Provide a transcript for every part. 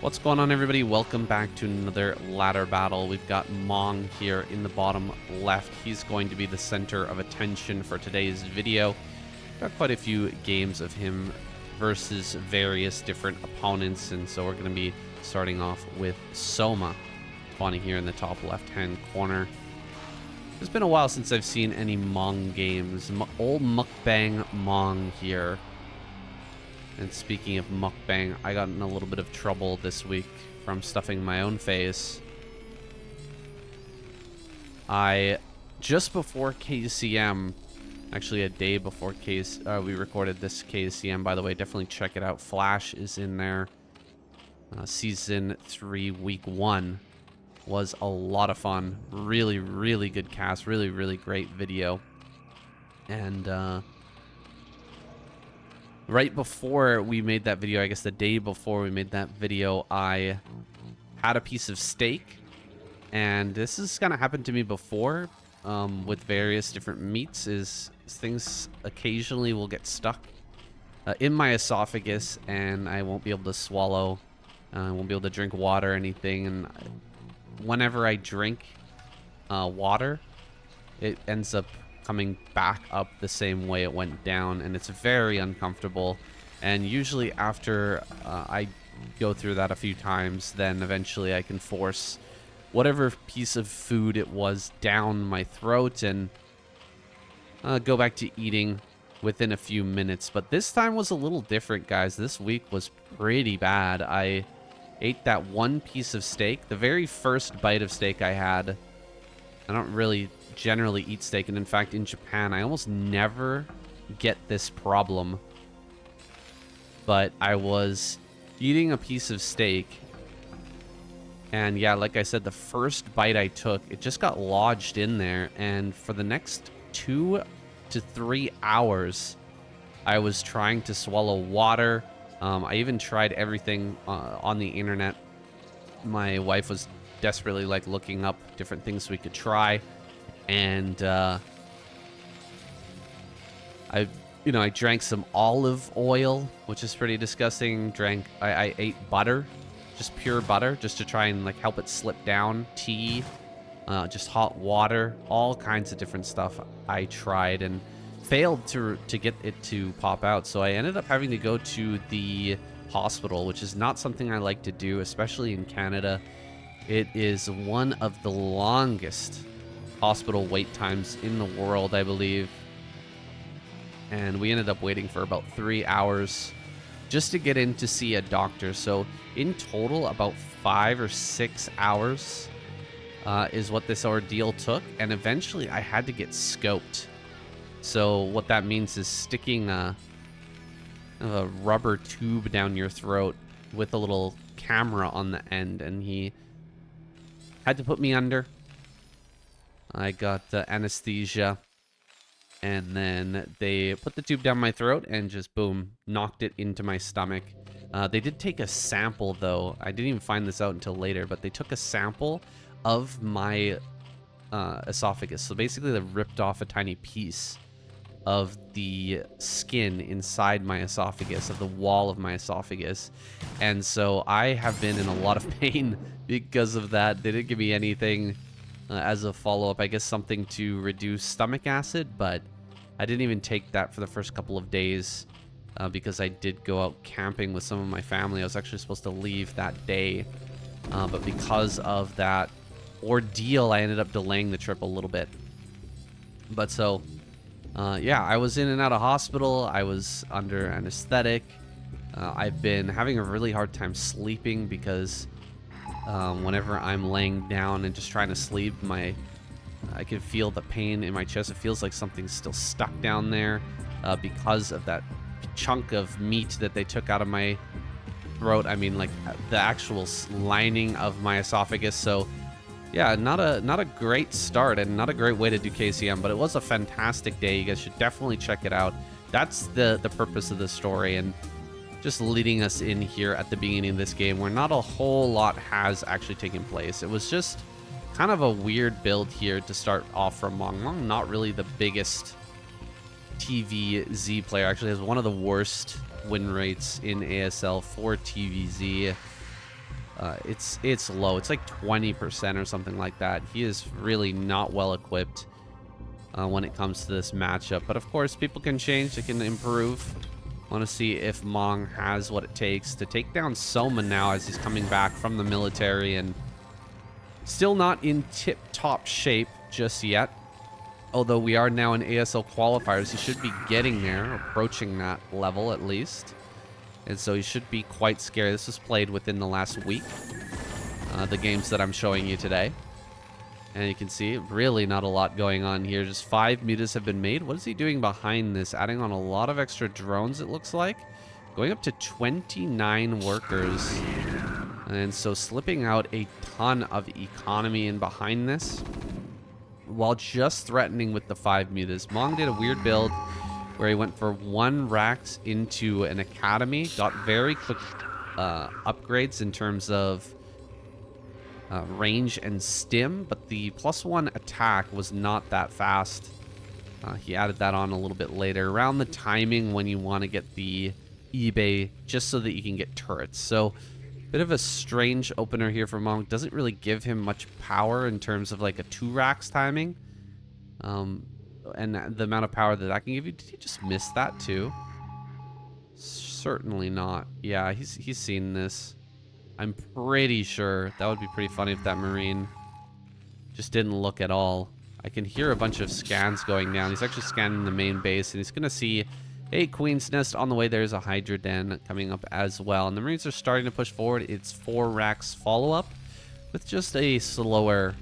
What's going on, everybody? Welcome back to another ladder battle. We've got Mong here in the bottom left. He's going to be the center of attention for today's video. Got quite a few games of him versus various different opponents, and so we're going to be starting off with Soma, spawning here in the top left-hand corner. It's been a while since I've seen any Mong games. Old Mukbang Mong here. And speaking of mukbang, I got in a little bit of trouble this week from stuffing my own face. Just before KCM, actually a day before we recorded this KCM, by the way, definitely check it out. Flash is in there. Season 3, Week 1 was a lot of fun. Really, really good cast. Really, really great video. And, right before we made that video, I guess the day before we made that video, I had a piece of steak. And this has kind of happened to me before with various different meats, is things occasionally will get stuck in my esophagus and I won't be able to swallow. I won't be able to drink water or anything. And whenever I drink water, it ends up coming back up the same way it went down, and it's very uncomfortable. And usually after I go through that a few times, then eventually I can force whatever piece of food it was down my throat and go back to eating within a few minutes. But this time was a little different, guys. This week was pretty bad. I ate that one piece of steak, the very first bite of steak I had. I don't really generally eat steak, and in fact in Japan I almost never get this problem, but I was eating a piece of steak, and yeah, like I said, the first bite I took, it just got lodged in there, and for the next 2 to 3 hours I was trying to swallow water. I even tried everything on the internet. My wife was desperately like looking up different things we could try. And I drank some olive oil, which is pretty disgusting. I ate butter, just pure butter, just to try and like help it slip down. Tea, just hot water, all kinds of different stuff I tried and failed to get it to pop out. So I ended up having to go to the hospital, which is not something I like to do, especially in Canada. It is one of the longest hospital wait times in the world, I believe. And we ended up waiting for about 3 hours just to get in to see a doctor. So in total, about 5 or 6 hours is what this ordeal took. And eventually I had to get scoped. So what that means is sticking a rubber tube down your throat with a little camera on the end. And he had to put me under. I got anesthesia, and then they put the tube down my throat and just boom, knocked it into my stomach. They did take a sample though. I didn't even find this out until later, but they took a sample of my esophagus. So basically they ripped off a tiny piece of the skin inside my esophagus, of the wall of my esophagus. And so I have been in a lot of pain because of that. They didn't give me anything as a follow-up, I guess something to reduce stomach acid, but I didn't even take that for the first couple of days because I did go out camping with some of my family. I was actually supposed to leave that day, but because of that ordeal, I ended up delaying the trip a little bit. But so, yeah, I was in and out of hospital. I was under anesthetic. I've been having a really hard time sleeping because whenever I'm laying down and just trying to sleep, I can feel the pain in my chest. It feels like something's still stuck down there because of that chunk of meat that they took out of my throat. I mean, like the actual lining of my esophagus. So yeah, not a great start and not a great way to do KCM, but it was a fantastic day. You guys should definitely check it out. That's the purpose of the story, and just leading us in here at the beginning of this game where not a whole lot has actually taken place. It was just kind of a weird build here to start off from Mong. Mong, not really the biggest TVZ player, actually has one of the worst win rates in ASL for TVZ. it's low. It's like 20% or something like that. He is really not well equipped when it comes to this matchup. But of course, people can change. They can improve. Want to see if Mong has what it takes to take down Soma now as he's coming back from the military and still not in tip-top shape just yet. Although we are now in ASL qualifiers, he should be getting there, approaching that level at least. And so he should be quite scary. This was played within the last week, the games that I'm showing you today. And you can see really not a lot going on here. Just 5 mutas have been made. What is he doing behind this? Adding on a lot of extra drones, it looks like. Going up to 29 workers. And so slipping out a ton of economy in behind this, while just threatening with the 5 mutas. Mong did a weird build where he went for 1 Rax into an academy. Got very quick upgrades in terms of range and stim, but the +1 attack was not that fast. He added that on a little bit later, around the timing when you want to get the eBay, just so that you can get turrets. So, bit of a strange opener here for Mong. Doesn't really give him much power in terms of like a 2 Rax timing. And the amount of power that that can give you. Did he just miss that too? Certainly not. Yeah, he's seen this. I'm pretty sure. That would be pretty funny if that Marine just didn't look at all. I can hear a bunch of scans going down. He's actually scanning the main base, and he's going to see a Queen's Nest on the way. There's a Hydra Den coming up as well. And the Marines are starting to push forward. It's 4 Rax follow-up with just a slower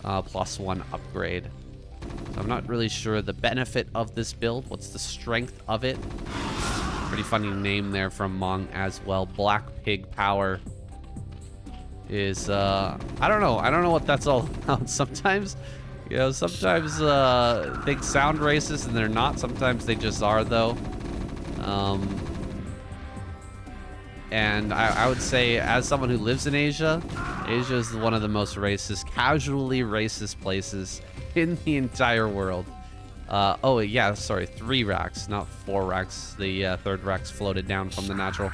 +1 upgrade. So I'm not really sure the benefit of this build. What's the strength of it? Pretty funny name there from Mong as well. Black Pig Power is, I don't know what that's all about. Sometimes, you know, sometimes they sound racist and they're not. Sometimes they just are, though. And I would say, as someone who lives in Asia, Asia is one of the most racist, casually racist places in the entire world. Oh, yeah, sorry, 3 Rax, not 4 Rax. The 3rd Rax floated down from the natural.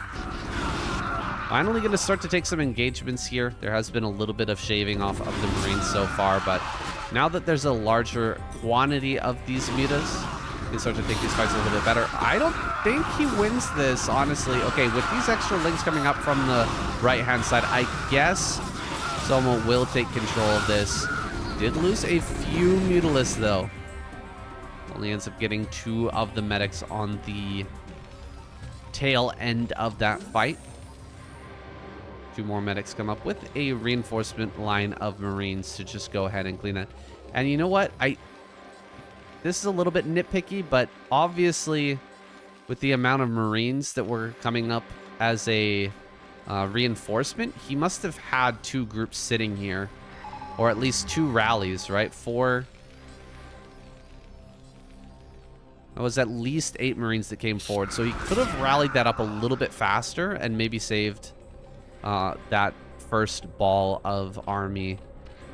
Finally going to start to take some engagements here. There has been a little bit of shaving off of the Marines so far, but now that there's a larger quantity of these mutas, you can start to take these fights a little bit better. I don't think he wins this, honestly. Okay, with these extra links coming up from the right-hand side, I guess Soma will take control of this. Did lose a few Mutalisks, though. Only ends up getting 2 of the medics on the tail end of that fight. 2 more medics come up with a reinforcement line of Marines to just go ahead and clean it. And you know what? This is a little bit nitpicky, but obviously with the amount of Marines that were coming up as a reinforcement, he must have had 2 groups sitting here, or at least 2 rallies, right? 4. It was at least 8 Marines that came forward, so he could have rallied that up a little bit faster and maybe saved that first ball of army,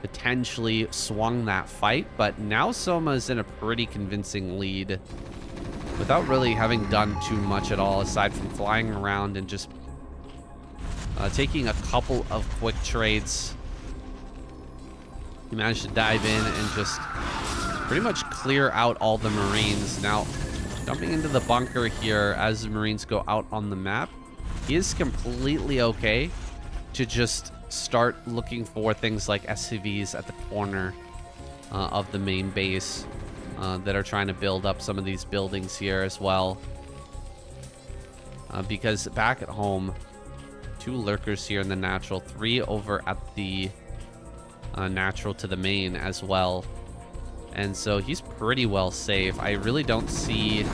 potentially swung that fight. But now Soma is in a pretty convincing lead without really having done too much at all, aside from flying around and just taking a couple of quick trades. He managed to dive in and just pretty much clear out all the Marines. Now, jumping into the bunker here as the Marines go out on the map, he is completely okay to just start looking for things like SCVs at the corner of the main base that are trying to build up some of these buildings here as well. Because back at home, 2 lurkers here in the natural, 3 over at the natural to the main as well. And so he's pretty well safe. I really don't see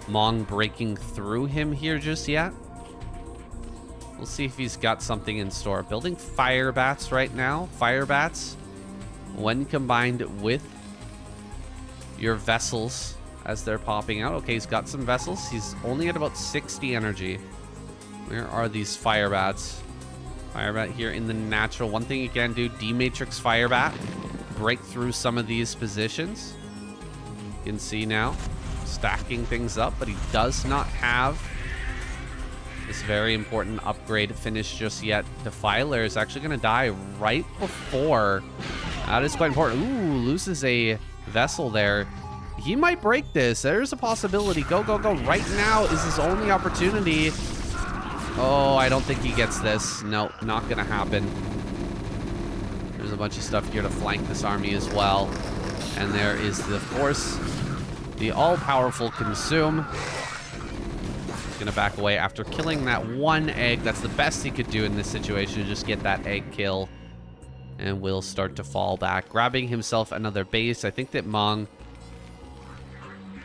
Mong breaking through him here just yet. We'll see if he's got something in store. Building fire bats right now. Fire bats, when combined with your vessels as they're popping out. Okay, he's got some vessels. He's only at about 60 energy. Where are these fire bats? Fire bat here in the natural. One thing you can do, D-Matrix fire bat. Break through some of these positions. You can see now stacking things up, but he does not have this very important upgrade finished just yet. Defiler is actually going to die right before. That is quite important. Ooh, loses a vessel there. He might break this. There's a possibility. Go, go, go. Right now is his only opportunity. Oh, I don't think he gets this. No, not going to happen. There's a bunch of stuff here to flank this army as well. And there is, of course, the all-powerful Consume. He's going to back away after killing that one egg. That's the best he could do in this situation, to just get that egg kill. And will start to fall back, grabbing himself another base. I think that Mong...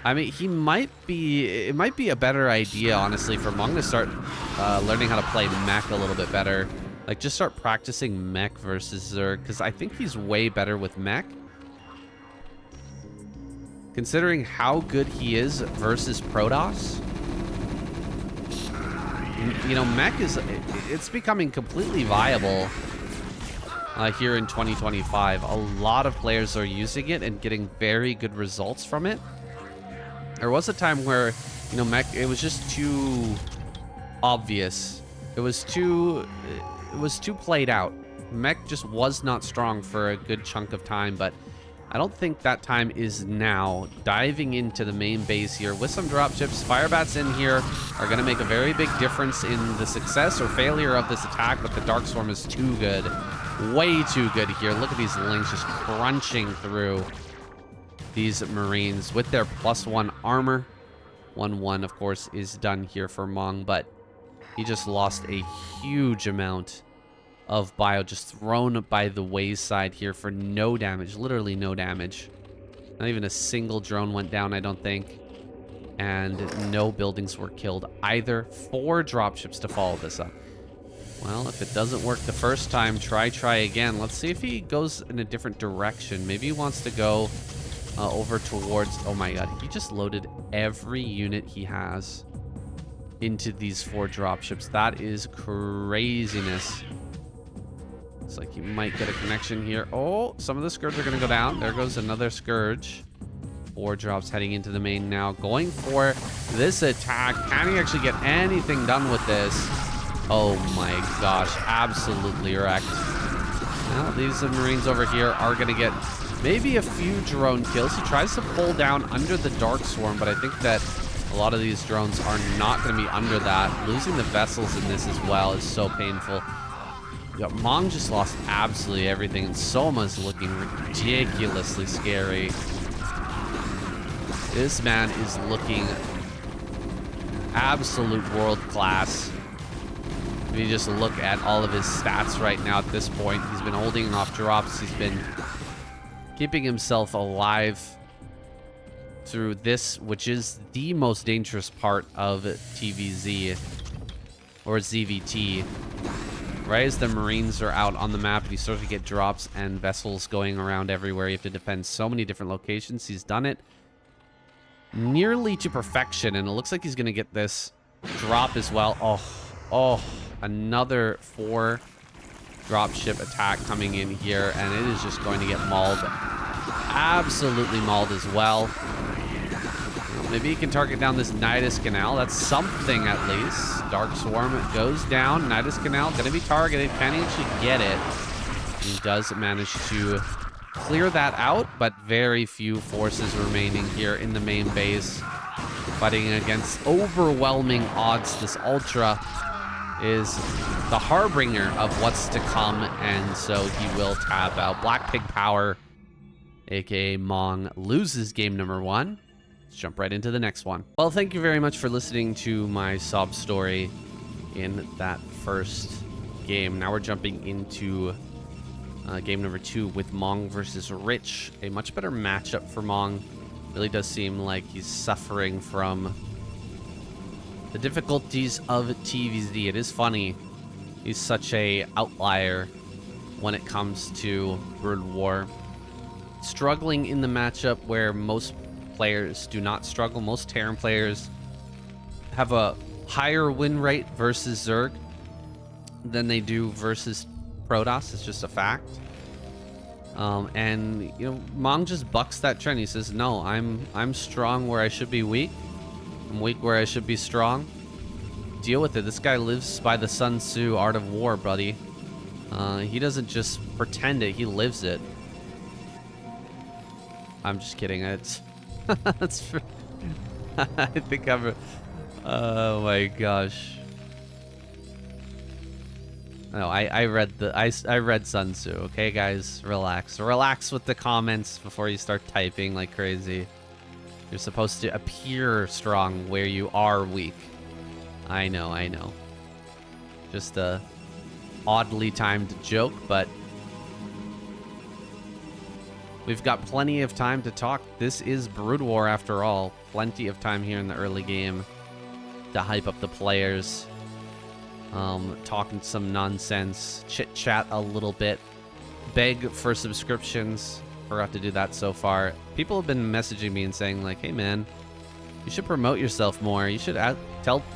I mean, he might be... It might be a better idea, honestly, for Mong to start learning how to play mech a little bit better. Like, just start practicing mech versus Zerg, because I think he's way better with mech. Considering how good he is versus Protoss. You know, mech is... It's becoming completely viable here in 2025. A lot of players are using it and getting very good results from it. There was a time where, you know, mech, it was just too obvious. It was too played out. Mech just was not strong for a good chunk of time, but I don't think that time is now. Diving into the main base here with some dropships. Firebats in here are going to make a very big difference in the success or failure of this attack, but the Dark Swarm is too good. Way too good here. Look at these links just crunching through these Marines with their +1 armor. 1-1, of course, is done here for Mong, but he just lost a huge amount of bio just thrown by the wayside here for no damage. Literally no damage. Not even a single drone went down, I don't think. And no buildings were killed either. 4 dropships to follow this up. Well, if it doesn't work the first time, try again. Let's see if he goes in a different direction. Maybe he wants to go over towards... Oh my god, he just loaded every unit he has into these 4 dropships. That is craziness. Looks like he might get a connection here. Oh, some of the Scourge are going to go down. There goes another Scourge. 4 drops heading into the main now. Going for this attack. Can he actually get anything done with this? Oh my gosh, absolutely wrecked. Well, these Marines over here are going to get maybe a few drone kills. He tries to pull down under the Dark Swarm, but I think that a lot of these drones are not going to be under that. Losing the vessels in this as well is so painful. Yeah, Mong just lost absolutely everything, and Soma's looking ridiculously scary. This man is looking absolute world class. If you just look at all of his stats right now at this point, he's been holding off drops. He's been keeping himself alive through this, which is the most dangerous part of TVZ or ZVT. Right as the Marines are out on the map and you start to get drops and vessels going around everywhere, you have to defend so many different locations. He's done it nearly to perfection, and it looks like he's going to get this drop as well. Oh, another 4 dropship attack coming in here, and it is just going to get mauled. Absolutely mauled as well. Maybe he can target down this Nidus Canal. That's something at least. Dark Swarm goes down. Nidus Canal going to be targeted. Can he actually get it? He does manage to clear that out, but very few forces remaining here in the main base. Fighting against overwhelming odds. This Ultra is the harbinger of what's to come, and so he will tap out. Black Pig Power, aka Mong, loses game number 1. Let's jump right into the next one. Well, thank you very much for listening to my sob story in that first game. Now we're jumping into game number 2 with Mong versus Rich. A much better matchup for Mong. Really does seem like he's suffering from the difficulties of TVZ. It is funny. He's such a outlier when it comes to Brood War. Struggling in the matchup where most players do not struggle. Most Terran players have a higher win rate versus Zerg than they do versus Protoss. It's just a fact. And you know, Mong just bucks that trend. He says, "No, I'm strong where I should be weak. I'm weak where I should be strong." deal with it. This guy lives by the Sun Tzu art of war, buddy. He doesn't just pretend it, he lives it. I'm just kidding. It's that's I think I'm oh my gosh. No, I read I read Sun Tzu. Okay, guys, relax. Relax with the comments before you start typing like crazy. You're supposed to appear strong where you are weak. I know, I know. Just a oddly timed joke, but we've got plenty of time to talk. This is Broodwar after all. Plenty of time here in the early game to hype up the players. Talking some nonsense, chit-chat a little bit, beg for subscriptions. Forgot to do that so far. People have been messaging me and saying like, hey man, you should promote yourself more. You should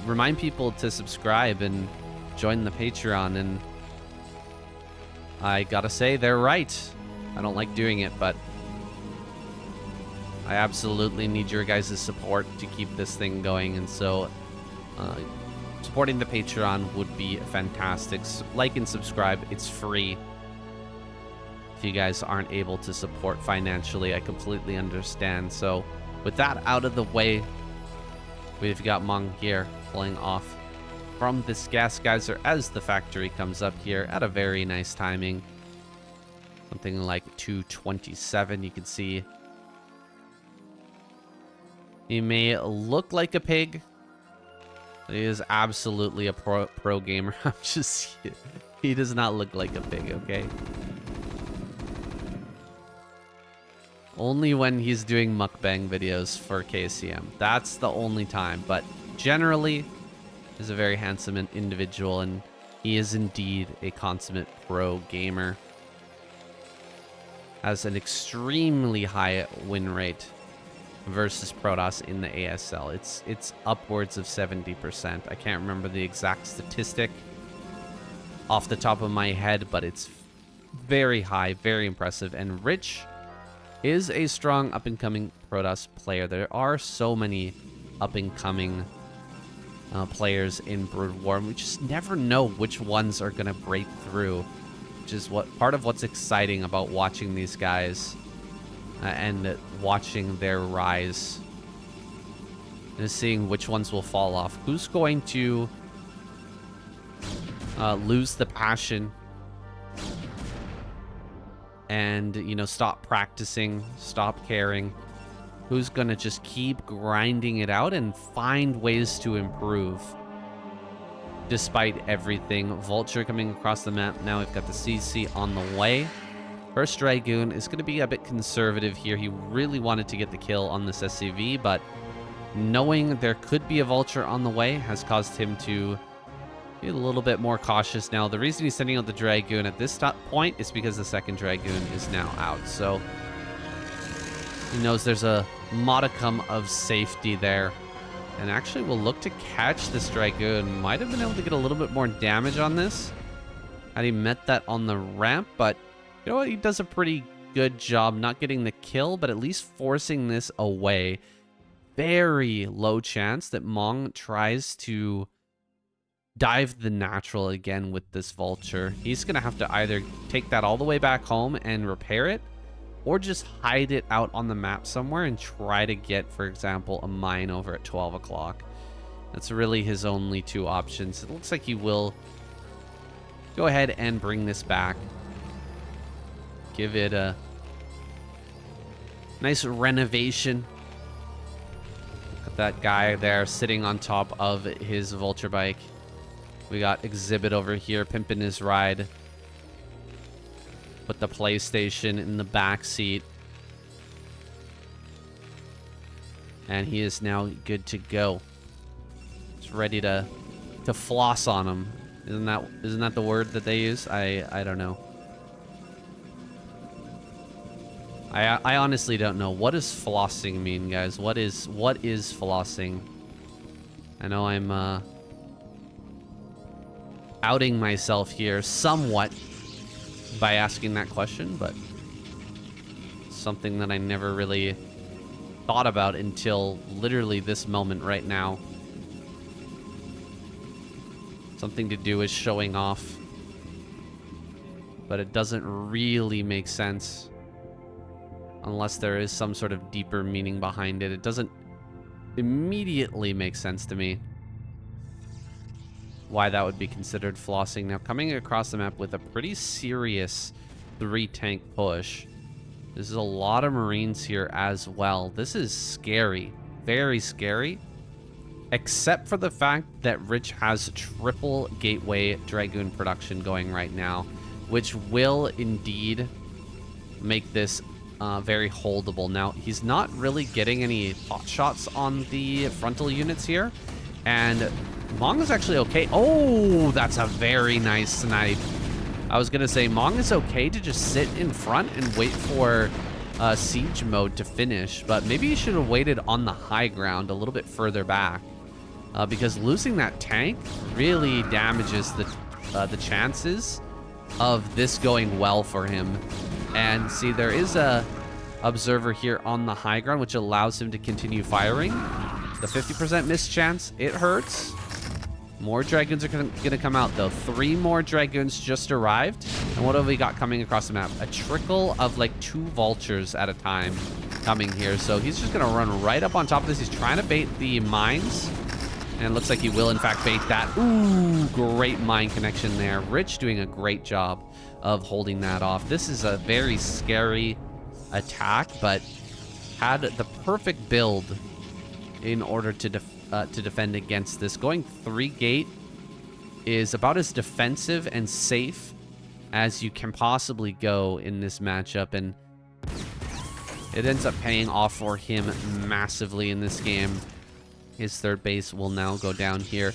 remind people to subscribe and join the Patreon. And I gotta say, they're right. I don't like doing it, but I absolutely need your guys' support to keep this thing going. And so, supporting the Patreon would be fantastic. Like and subscribe. It's free. If you guys aren't able to support financially, I completely understand. So with that out of the way, we've got Mong here pulling off from this gas geyser as the factory comes up here at a very nice timing. Something like 2:27, you can see. He may look like a pig. He is absolutely a pro gamer. I'm just... He does not look like a pig, okay? Only when he's doing mukbang videos for KCM. That's the only time. But generally, he's a very handsome individual, and he is indeed a consummate pro gamer. Has an extremely high win rate versus Protoss in the ASL. It's upwards of 70%. I can't remember the exact statistic off the top of my head, but it's very high, very impressive. And Rich is a strong up-and-coming Protoss player. There are so many up-and-coming players in Brood War, and we just never know which ones are going to break through, which is part of what's exciting about watching these guys. And watching their rise and seeing which ones will fall off. Who's going to lose the passion and, you know, stop practicing, stop caring? Who's going to just keep grinding it out and find ways to improve despite everything? Vulture coming across the map. Now we've got the CC on the way. First Dragoon is going to be a bit conservative here. He really wanted to get the kill on this SCV, but knowing there could be a Vulture on the way has caused him to be a little bit more cautious now. The reason he's sending out the Dragoon at this point is because the second Dragoon is now out. So he knows there's a modicum of safety there. And actually will look to catch this Dragoon. Might have been able to get a little bit more damage on this had he met that on the ramp, but you know what? He does a pretty good job not getting the kill, but at least forcing this away. Very low chance that Mong tries to dive the natural again with this Vulture. He's going to have to either take that all the way back home and repair it, or just hide it out on the map somewhere and try to get, for example, a mine over at 12 o'clock. That's really his only two options. It looks like he will go ahead and bring this back. Give it a nice renovation. Look at that guy there sitting on top of his Vulture bike. We got Exhibit over here pimping his ride. Put the PlayStation in the back seat. And he is now good to go. He's ready to floss on him. Isn't that the word that they use? I don't know. I honestly don't know. What does flossing mean, guys? What is flossing? I know I'm outing myself here somewhat by asking that question, but something that I never really thought about until literally this moment right now. something to do is showing off. But it doesn't really make sense unless there is some sort of deeper meaning behind it. It doesn't immediately make sense to me why that would be considered flossing. Now, coming across the map with a pretty serious 3-tank push. There's a lot of Marines here as well. This is scary. Very scary. Except for the fact that Rich has triple Gateway Dragoon production going right now, which will indeed make this very holdable. Now, he's not really getting any pot shots on the frontal units here, and Mong is actually okay. Oh, that's a very nice snipe. I was gonna say Mong is okay to just sit in front and wait for siege mode to finish, but maybe he should have waited on the high ground a little bit further back, because losing that tank really damages the chances of this going well for him. And see, there is a observer here on the high ground, which allows him to continue firing. The 50% miss chance, it hurts. More Dragoons are gonna come out, though. 3 more Dragoons just arrived. And what have we got coming across the map? A trickle of like 2 vultures at a time coming here. So he's just gonna run right up on top of this. He's trying to bait the mines. And it looks like he will, in fact, bait that. Ooh, great mine connection there. Rich doing a great job of holding that off. This is a very scary attack, but had the perfect build in order to defend against this. Going 3 gate is about as defensive and safe as you can possibly go in this matchup, and it ends up paying off for him massively in this game. His 3rd base will now go down here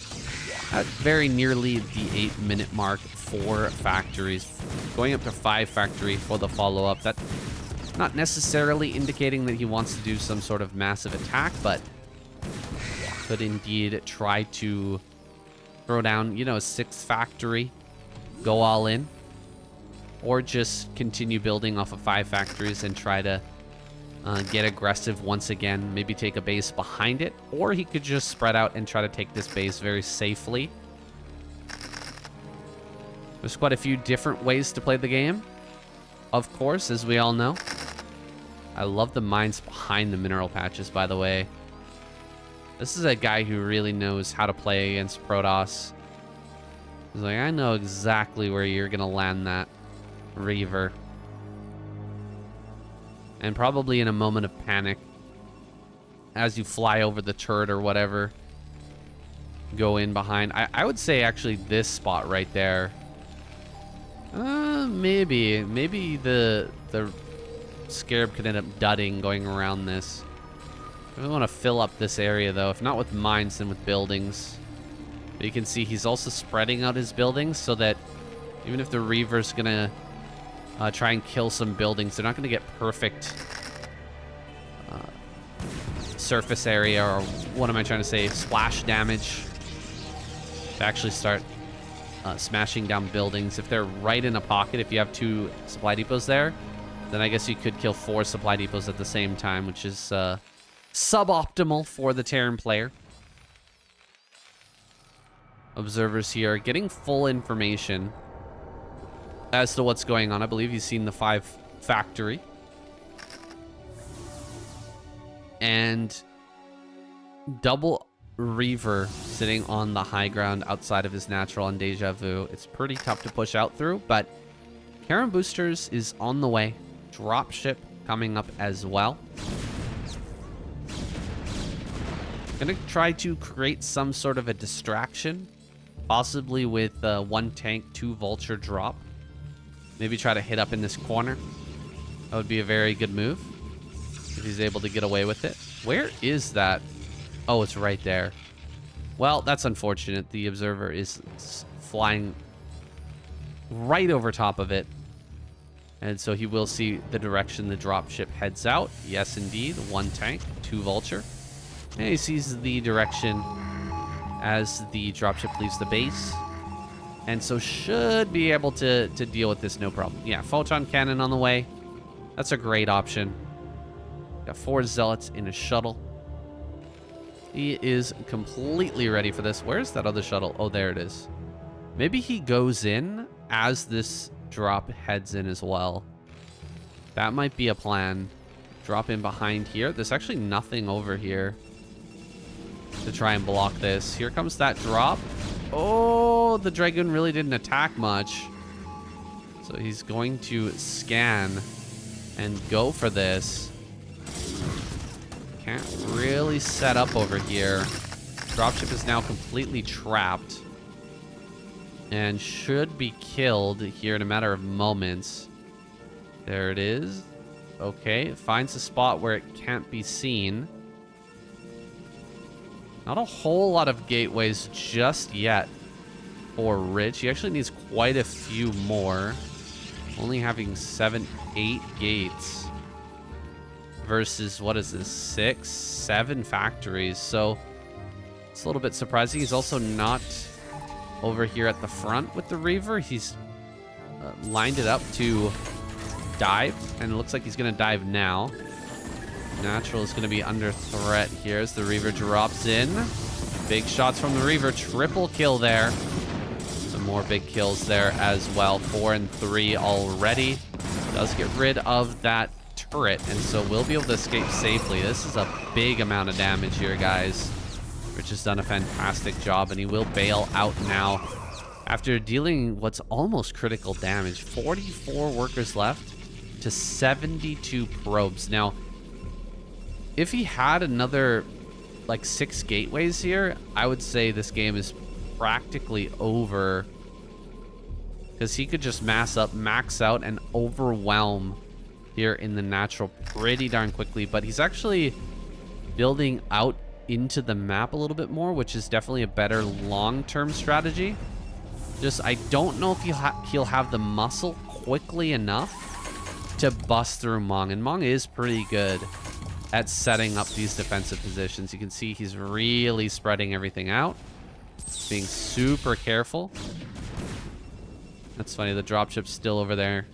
at very nearly the 8-minute mark. 4 factories, going up to 5 factory for the follow-up. That not necessarily indicating that he wants to do some sort of massive attack, but could indeed try to throw down, you know, a 6th factory, go all in, or just continue building off of 5 factories and try to get aggressive once again, maybe take a base behind it, or he could just spread out and try to take this base very safely. There's quite a few different ways to play the game, of course, as we all know. I love the mines behind the mineral patches, by the way. This is a guy who really knows how to play against Protoss. He's like, I know exactly where you're gonna land that Reaver. And probably in a moment of panic, as you fly over the turret or whatever, go in behind. I would say actually this spot right there. Maybe the Scarab could end up dudding going around this. I really want to fill up this area though, if not with mines, then with buildings. But you can see he's also spreading out his buildings so that even if the Reaver's gonna try and kill some buildings, they're not gonna get perfect surface area, or what am I trying to say, splash damage to actually start smashing down buildings. If they're right in a pocket, if you have 2 supply depots there, then I guess you could kill 4 supply depots at the same time, which is suboptimal for the Terran player. Observers here getting full information as to what's going on. I believe he's seen the 5 factory. And double Reaver sitting on the high ground outside of his natural on Deja Vu. It's pretty tough to push out through, but Karen Boosters is on the way. Dropship coming up as well. Gonna try to create some sort of a distraction, possibly with 1 tank, 2 vulture drop. Maybe try to hit up in this corner. That would be a very good move if he's able to get away with it. Where is that? Oh, it's right there. Well, that's unfortunate. The observer is flying right over top of it. And so he will see the direction the dropship heads out. Yes, indeed. 1 tank, 2 vulture. And he sees the direction as the dropship leaves the base. And so should be able to deal with this no problem. Yeah, photon cannon on the way. That's a great option. Got 4 zealots in a shuttle. He is completely ready for this. Where's that other shuttle? Oh, there it is. Maybe he goes in as this drop heads in as well. That might be a plan. Drop in behind here. There's actually nothing over here to try and block this. Here comes that drop. Oh, the Dragoon really didn't attack much. So he's going to scan and go for this. Can't really set up over here. Dropship is now completely trapped and should be killed here in a matter of moments. There it is. Okay, finds a spot where it can't be seen. Not a whole lot of gateways just yet for Rich. He actually needs quite a few more. Only having 7, 8 gates versus, what is this, 6, 7 factories. So it's a little bit surprising. He's also not over here at the front with the Reaver. He's lined it up to dive, and it looks like he's going to dive now. Natural is going to be under threat here as the Reaver drops in. Big shots from the Reaver. Triple kill there. Some more big kills there as well. 4 and 3 already. Does get rid of that turret, and so we'll be able to escape safely. This is a big amount of damage here, guys. Rich has done a fantastic job, and he will bail out now after dealing what's almost critical damage. 44 workers left to 72 probes. Now, if he had another like 6 gateways here, I would say this game is practically over, because he could just mass up, max out, and overwhelm here in the natural pretty darn quickly. But he's actually building out into the map a little bit more, which is definitely a better long-term strategy. Just, I don't know if he'll have the muscle quickly enough to bust through Mong. And Mong is pretty good at setting up these defensive positions. You can see he's really spreading everything out, being super careful. That's funny, the dropship's still over there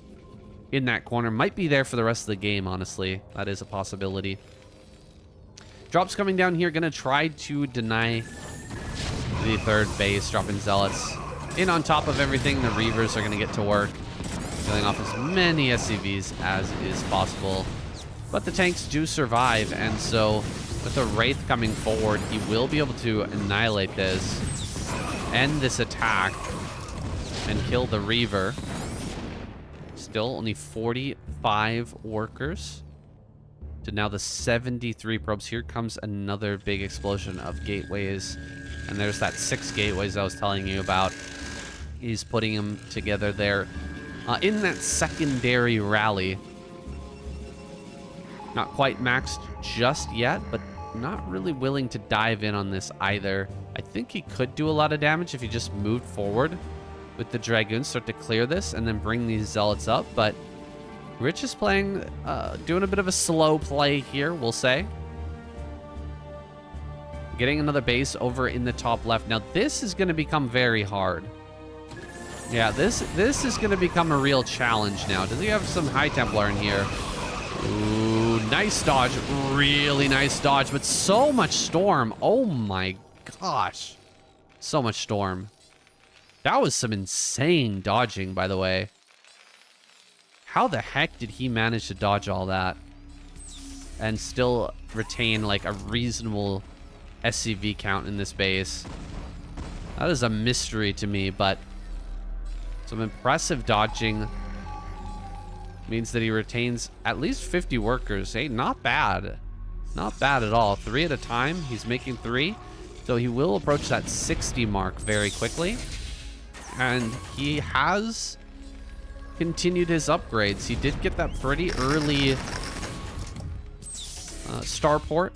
in that corner. Might be there for the rest of the game, honestly. That is a possibility. Drops coming down here, gonna try to deny the third base. Dropping Zealots in on top of everything. The Reavers are gonna get to work, killing off as many SCVs as is possible. But the tanks do survive, and so with the Wraith coming forward, he will be able to annihilate this, end this attack, and kill the Reaver. Still only 45 workers to now the 73 probes. Here comes another big explosion of gateways, and there's that 6 gateways I was telling you about. He's putting them together there in that secondary rally. Not quite maxed just yet, but not really willing to dive in on this either. I think he could do a lot of damage if he just moved forward with the Dragoons, start to clear this, and then bring these Zealots up. But Rich is playing, doing a bit of a slow play here, we'll say. Getting another base over in the top left. Now, this is going to become very hard. Yeah, this is going to become a real challenge now. Does he have some High Templar in here? Ooh, nice dodge. Really nice dodge, but so much storm. Oh my gosh. So much storm. That was some insane dodging, by the way. How the heck did he manage to dodge all that and still retain like a reasonable SCV count in this base? That is a mystery to me, but some impressive dodging means that he retains at least 50 workers. Hey, not bad. Not bad at all. 3 at a time. He's making 3. So he will approach that 60 mark very quickly. And he has continued his upgrades. He did get that pretty early starport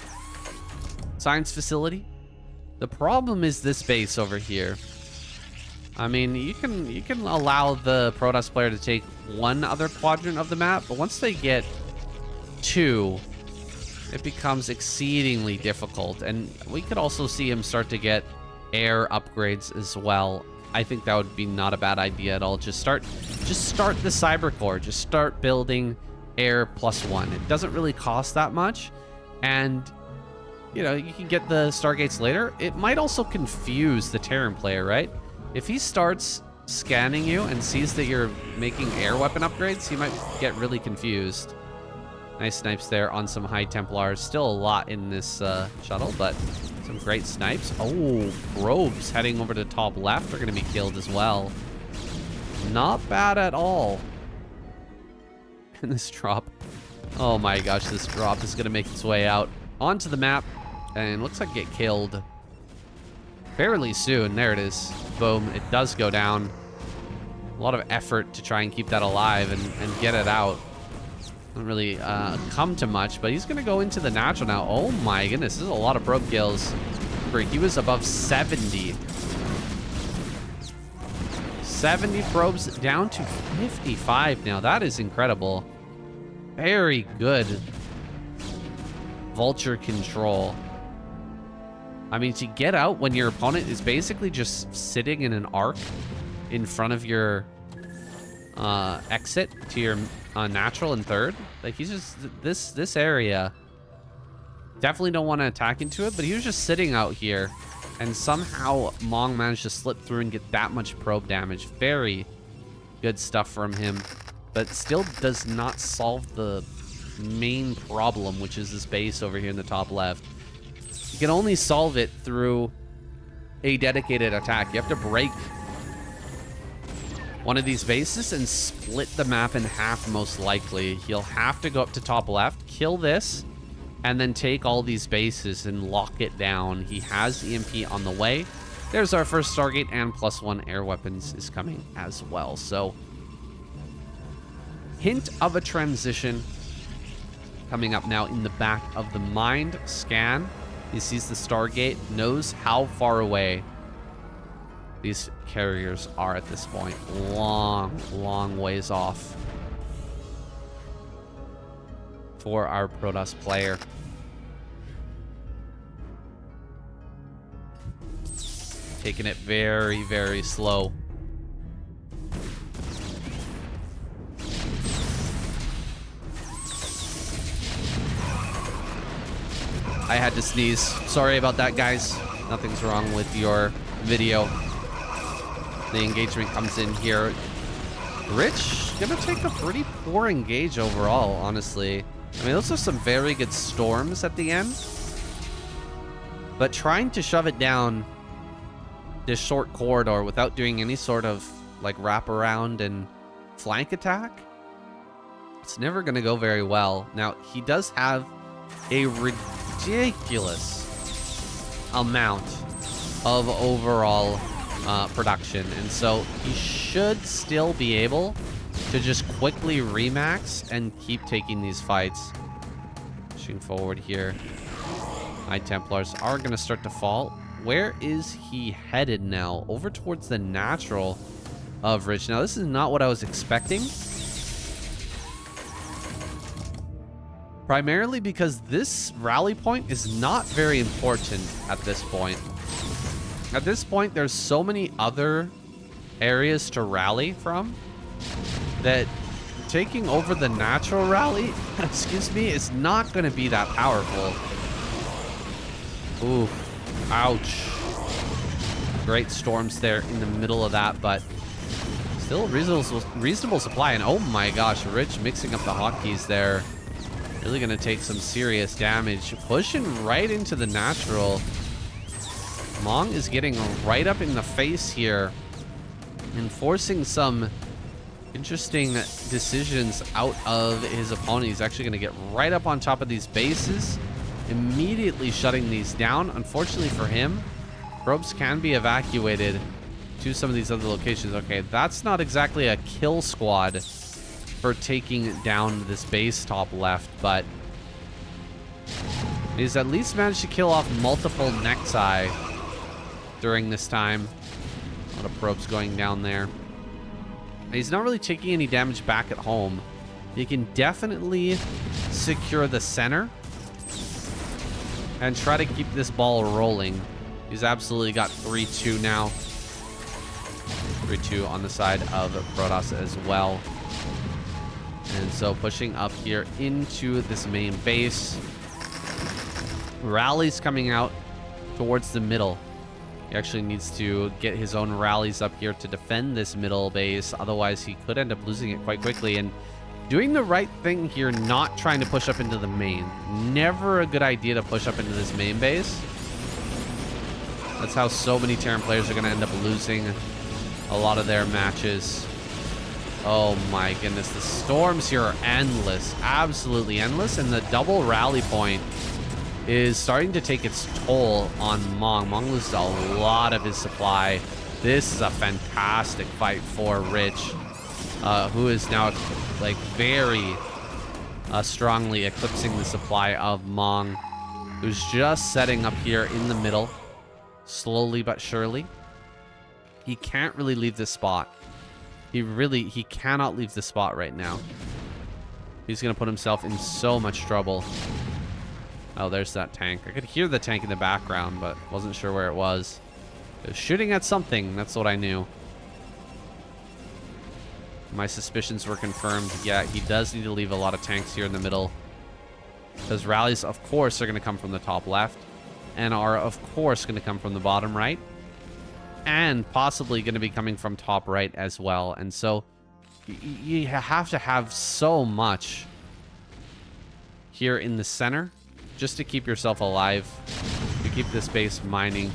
science facility. The problem is this base over here. I mean, you can allow the Protoss player to take one other quadrant of the map, but once they get 2, it becomes exceedingly difficult. And we could also see him start to get air upgrades as well. I think that would be not a bad idea at all. Just start the cyber core. Just start building air +1. It doesn't really cost that much, and you know, you can get the Stargates later. It might also confuse the Terran player, right? If he starts scanning you and sees that you're making air weapon upgrades, he might get really confused. Nice snipes there on some high Templars. Still a lot in this shuttle, but some great snipes. Oh, probes heading over to top left are going to be killed as well. Not bad at all. And this drop. Oh my gosh, this drop is going to make its way out onto the map. And looks like get killed fairly soon. There it is. Boom. It does go down. A lot of effort to try and keep that alive and get it out. Doesn't really come to much, but he's going to go into the natural now. Oh my goodness, this is a lot of probe kills. Remember, he was above 70. 70 probes down to 55 now. That is incredible. Very good vulture control. I mean, to get out when your opponent is basically just sitting in an arc in front of your exit to your natural and third. Like, he's just this area. Definitely don't want to attack into it, but he was just sitting out here, and somehow Mong managed to slip through and get that much probe damage. Very good stuff from him, but still does not solve the main problem, which is this base over here in the top left. You can only solve it through a dedicated attack. You have to break one of these bases and split the map in half, most likely. He'll have to go up to top left, kill this, and then take all these bases and lock it down. He has EMP on the way. There's our first Stargate, and +1 air weapons is coming as well. So, hint of a transition coming up now in the back of the mind scan. He sees the Stargate, knows how far away these carriers are at this point. Long ways off for our Protoss player. Taking it very, very slow. I had to sneeze. Sorry about that, guys. Nothing's wrong with your video. The engagement comes in here. Rich gonna take a pretty poor engage overall, honestly. I mean, those are some very good storms at the end, but trying to shove it down this short corridor without doing any sort of like wraparound and flank attack, it's never gonna go very well. Now, he does have a ridiculous amount of overall production, and so he should still be able to just quickly remax and keep taking these fights. Pushing forward here. High Templars are going to start to fall. Where is he headed now? Over towards the natural of Rich. Now, this is not what I was expecting. Primarily because this rally point is not very important at this point. At this point, there's so many other areas to rally from that taking over the natural rally, excuse me, is not going to be that powerful. Ooh, ouch. Great storms there in the middle of that, but still reasonable supply. And oh my gosh, Rich mixing up the hotkeys there. Really going to take some serious damage. Pushing right into the natural. Mong is getting right up in the face here and forcing some interesting decisions out of his opponent. He's actually going to get right up on top of these bases, immediately shutting these down. Unfortunately for him, probes can be evacuated to some of these other locations. Okay, that's not exactly a kill squad for taking down this base top left, but he's at least managed to kill off multiple Nexi during this time. A lot of probes going down there. He's not really taking any damage back at home. He can definitely secure the center and try to keep this ball rolling. He's absolutely got 3-2 now. 3-2 on the side of Protoss as well. And so pushing up here into this main base. Rallies coming out towards the middle. He actually needs to get his own rallies up here to defend this middle base. Otherwise, he could end up losing it quite quickly. And doing the right thing here, not trying to push up into the main. Never a good idea to push up into this main base. That's how so many Terran players are going to end up losing a lot of their matches. Oh my goodness, the storms here are endless. Absolutely endless. And the double rally point is starting to take its toll on Mong. Mong loses a lot of his supply. This is a fantastic fight for Rich, who is now like very strongly eclipsing the supply of Mong, who's just setting up here in the middle, slowly but surely. He can't really leave this spot. He cannot leave the spot right now. He's gonna put himself in so much trouble. Oh, there's that tank. I could hear the tank in the background, but wasn't sure where it was. It was shooting at something. That's what I knew. My suspicions were confirmed. Yeah, he does need to leave a lot of tanks here in the middle. Because rallies, of course, are going to come from the top left. And are, of course, going to come from the bottom right. And possibly going to be coming from top right as well. And so, you have to have so much here in the center just to keep yourself alive, to keep this base mining.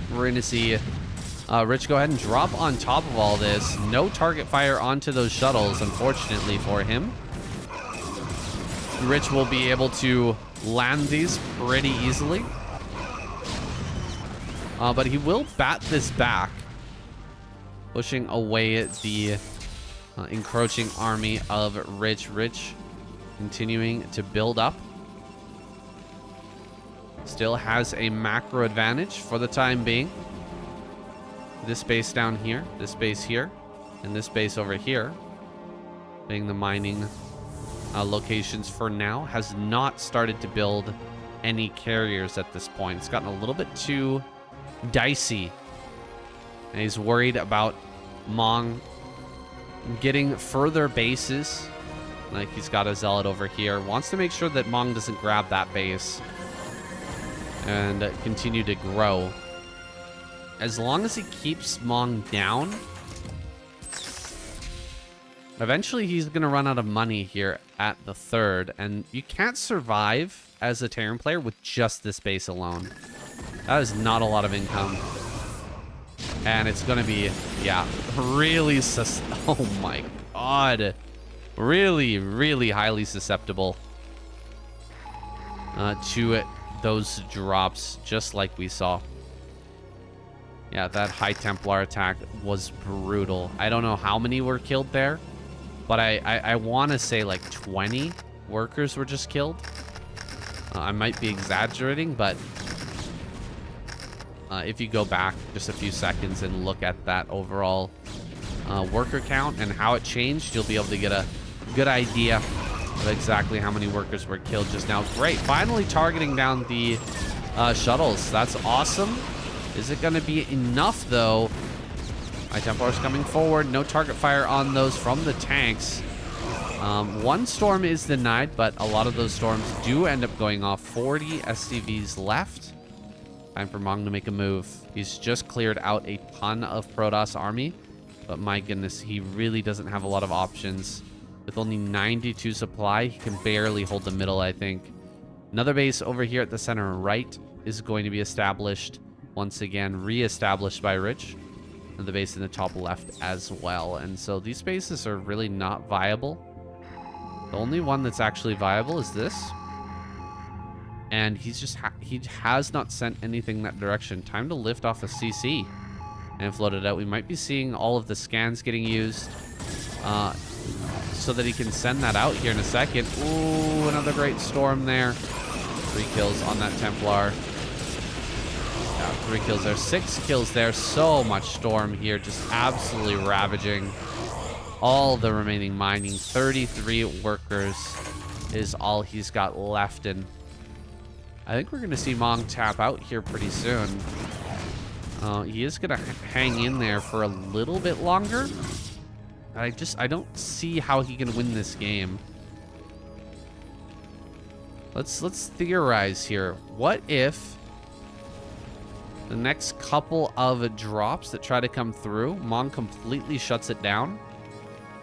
We're going to see Rich go ahead and drop on top of all this. No target fire onto those shuttles, unfortunately for him. Rich will be able to land these pretty easily. But he will bat this back, pushing away the encroaching army of Rich. Rich continuing to build up. Still has a macro advantage for the time being. This base down here, this base here, and this base over here, being the mining locations for now, has not started to build any carriers at this point. It's gotten a little bit too dicey. And he's worried about Mong getting further bases. Like he's got a zealot over here. Wants to make sure that Mong doesn't grab that base and continue to grow. As long as he keeps Mong down, eventually he's going to run out of money here at the third. And you can't survive as a Terran player with just this base alone. That is not a lot of income. And it's going to be, yeah, really, oh my god. Really, really highly susceptible to those drops, just like we saw. Yeah, that High Templar attack was brutal. I don't know how many were killed there, but I want to say like 20 workers were just killed. I might be exaggerating, but if you go back just a few seconds and look at that overall worker count and how it changed, you'll be able to get a good idea of exactly how many workers were killed just now. Great, finally targeting down the shuttles. That's awesome. Is it going to be enough, though? High Templar's coming forward. No target fire on those from the tanks. One storm is denied, but a lot of those storms do end up going off. 40 SCVs left. Time for Mong to make a move. He's just cleared out a ton of Protoss army, but my goodness, he really doesn't have a lot of options. With only 92 supply, he can barely hold the middle, I think. Another base over here at the center right is going to be established. Once again, re-established by Rich. And the base in the top left as well. And so these bases are really not viable. The only one that's actually viable is this. And he's just he has not sent anything that direction. Time to lift off a CC and float it out. We might be seeing all of the scans getting used so that he can send that out here in a second. Ooh, another great storm there. 3 kills on that Templar. Yeah, 3 kills there. 6 kills there. So much storm here. Just absolutely ravaging all the remaining mining. 33 workers is all he's got left. And I think we're going to see Mong tap out here pretty soon. He is going to hang in there for a little bit longer. I don't see how he can win this game. Let's theorize here. What if The next couple of drops that try to come through, Mong completely shuts it down.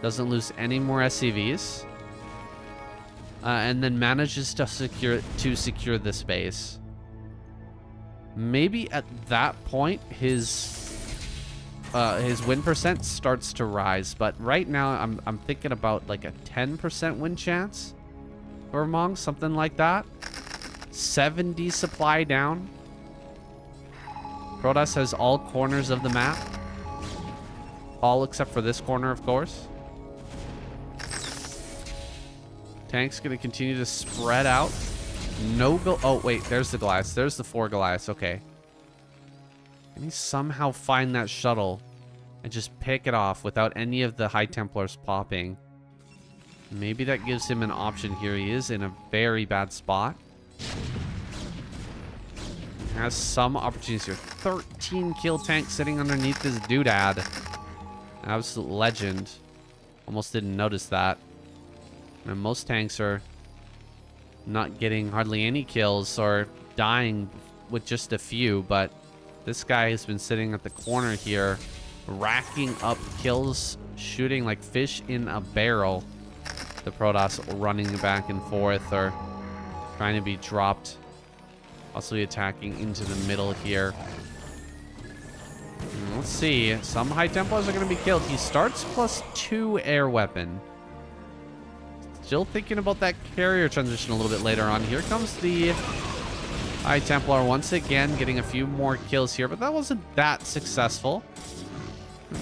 Doesn't lose any more SCVs. And then manages to secure the space. Maybe at that point, his win percent starts to rise. But right now, I'm thinking about like a 10% win chance for Mong, something like that. 70 supply down. Protoss has all corners of the map. All except for this corner, of course. Tank's going to continue to spread out. No go... Oh, wait. There's the Goliaths. There's the 4 Goliaths. Okay. Can he somehow find that shuttle and just pick it off without any of the High Templars popping? Maybe that gives him an option here. He is in a very bad spot. Has some opportunities here. 13 kill tank sitting underneath this doodad. Absolute legend. Almost didn't notice that. And most tanks are not getting hardly any kills or dying with just a few, but this guy has been sitting at the corner here, racking up kills, shooting like fish in a barrel. The Protoss running back and forth or trying to be dropped. Possibly attacking into the middle here. Let's see. Some High Templars are going to be killed. He starts +2 air weapon. Still thinking about that carrier transition a little bit later on. Here comes the High Templar once again, getting a few more kills here, but that wasn't that successful.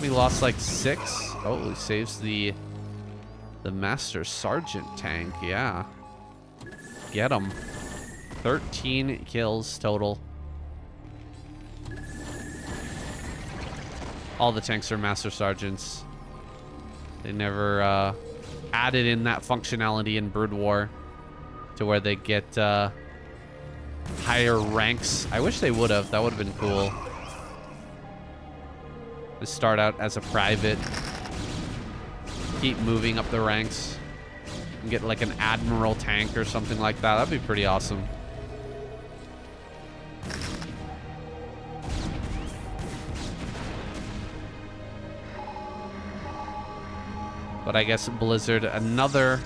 We lost like 6. Oh, he saves the Master Sergeant tank. Yeah. Get him. 13 kills total. All the tanks are Master Sergeants. They never added in that functionality in Broodwar to where they get higher ranks. I wish they would have. That would have been cool. To start out as a private. Keep moving up the ranks. And get like an Admiral tank or something like that. That'd be pretty awesome. But I guess Blizzard, another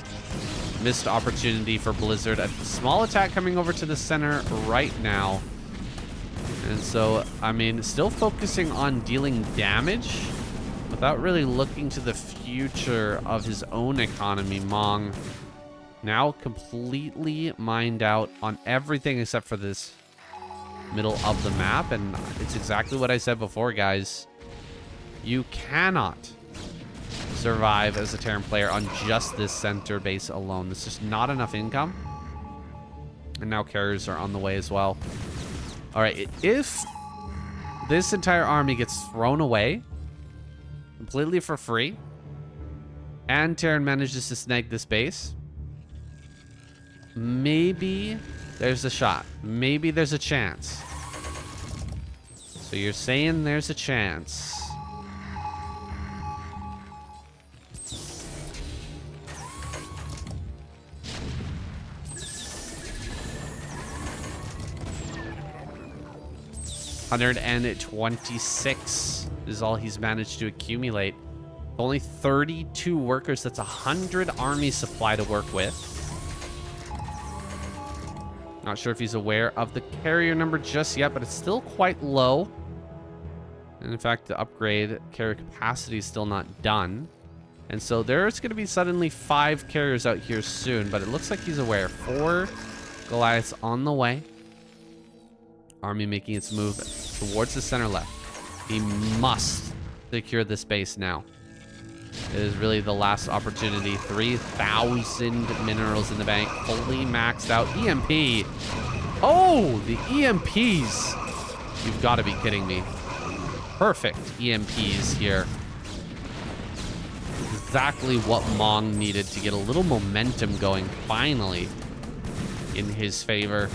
missed opportunity for Blizzard. A small attack coming over to the center right now. And so, I mean, still focusing on dealing damage without really looking to the future of his own economy. Mong now completely mined out on everything except for this middle of the map. And it's exactly what I said before, guys. You cannot survive as a Terran player on just this center base alone. There's just not enough income. And now carriers are on the way as well. All right, if this entire army gets thrown away completely for free and Terran manages to snag this base, maybe there's a shot. Maybe there's a chance. So you're saying there's a chance. $126 is all he's managed to accumulate. Only 32 workers. That's 100 army supply to work with. Not sure if he's aware of the carrier number just yet, but it's still quite low. And in fact, the upgrade carrier capacity is still not done. And so there's going to be suddenly 5 carriers out here soon, but it looks like he's aware. 4 Goliaths on the way. Army making its move towards the center left. He must secure this base now. It is really the last opportunity. 3,000 minerals in the bank. Fully maxed out. EMP. Oh, the EMPs. You've got to be kidding me. Perfect EMPs here. Exactly what Mong needed to get a little momentum going finally in his favor.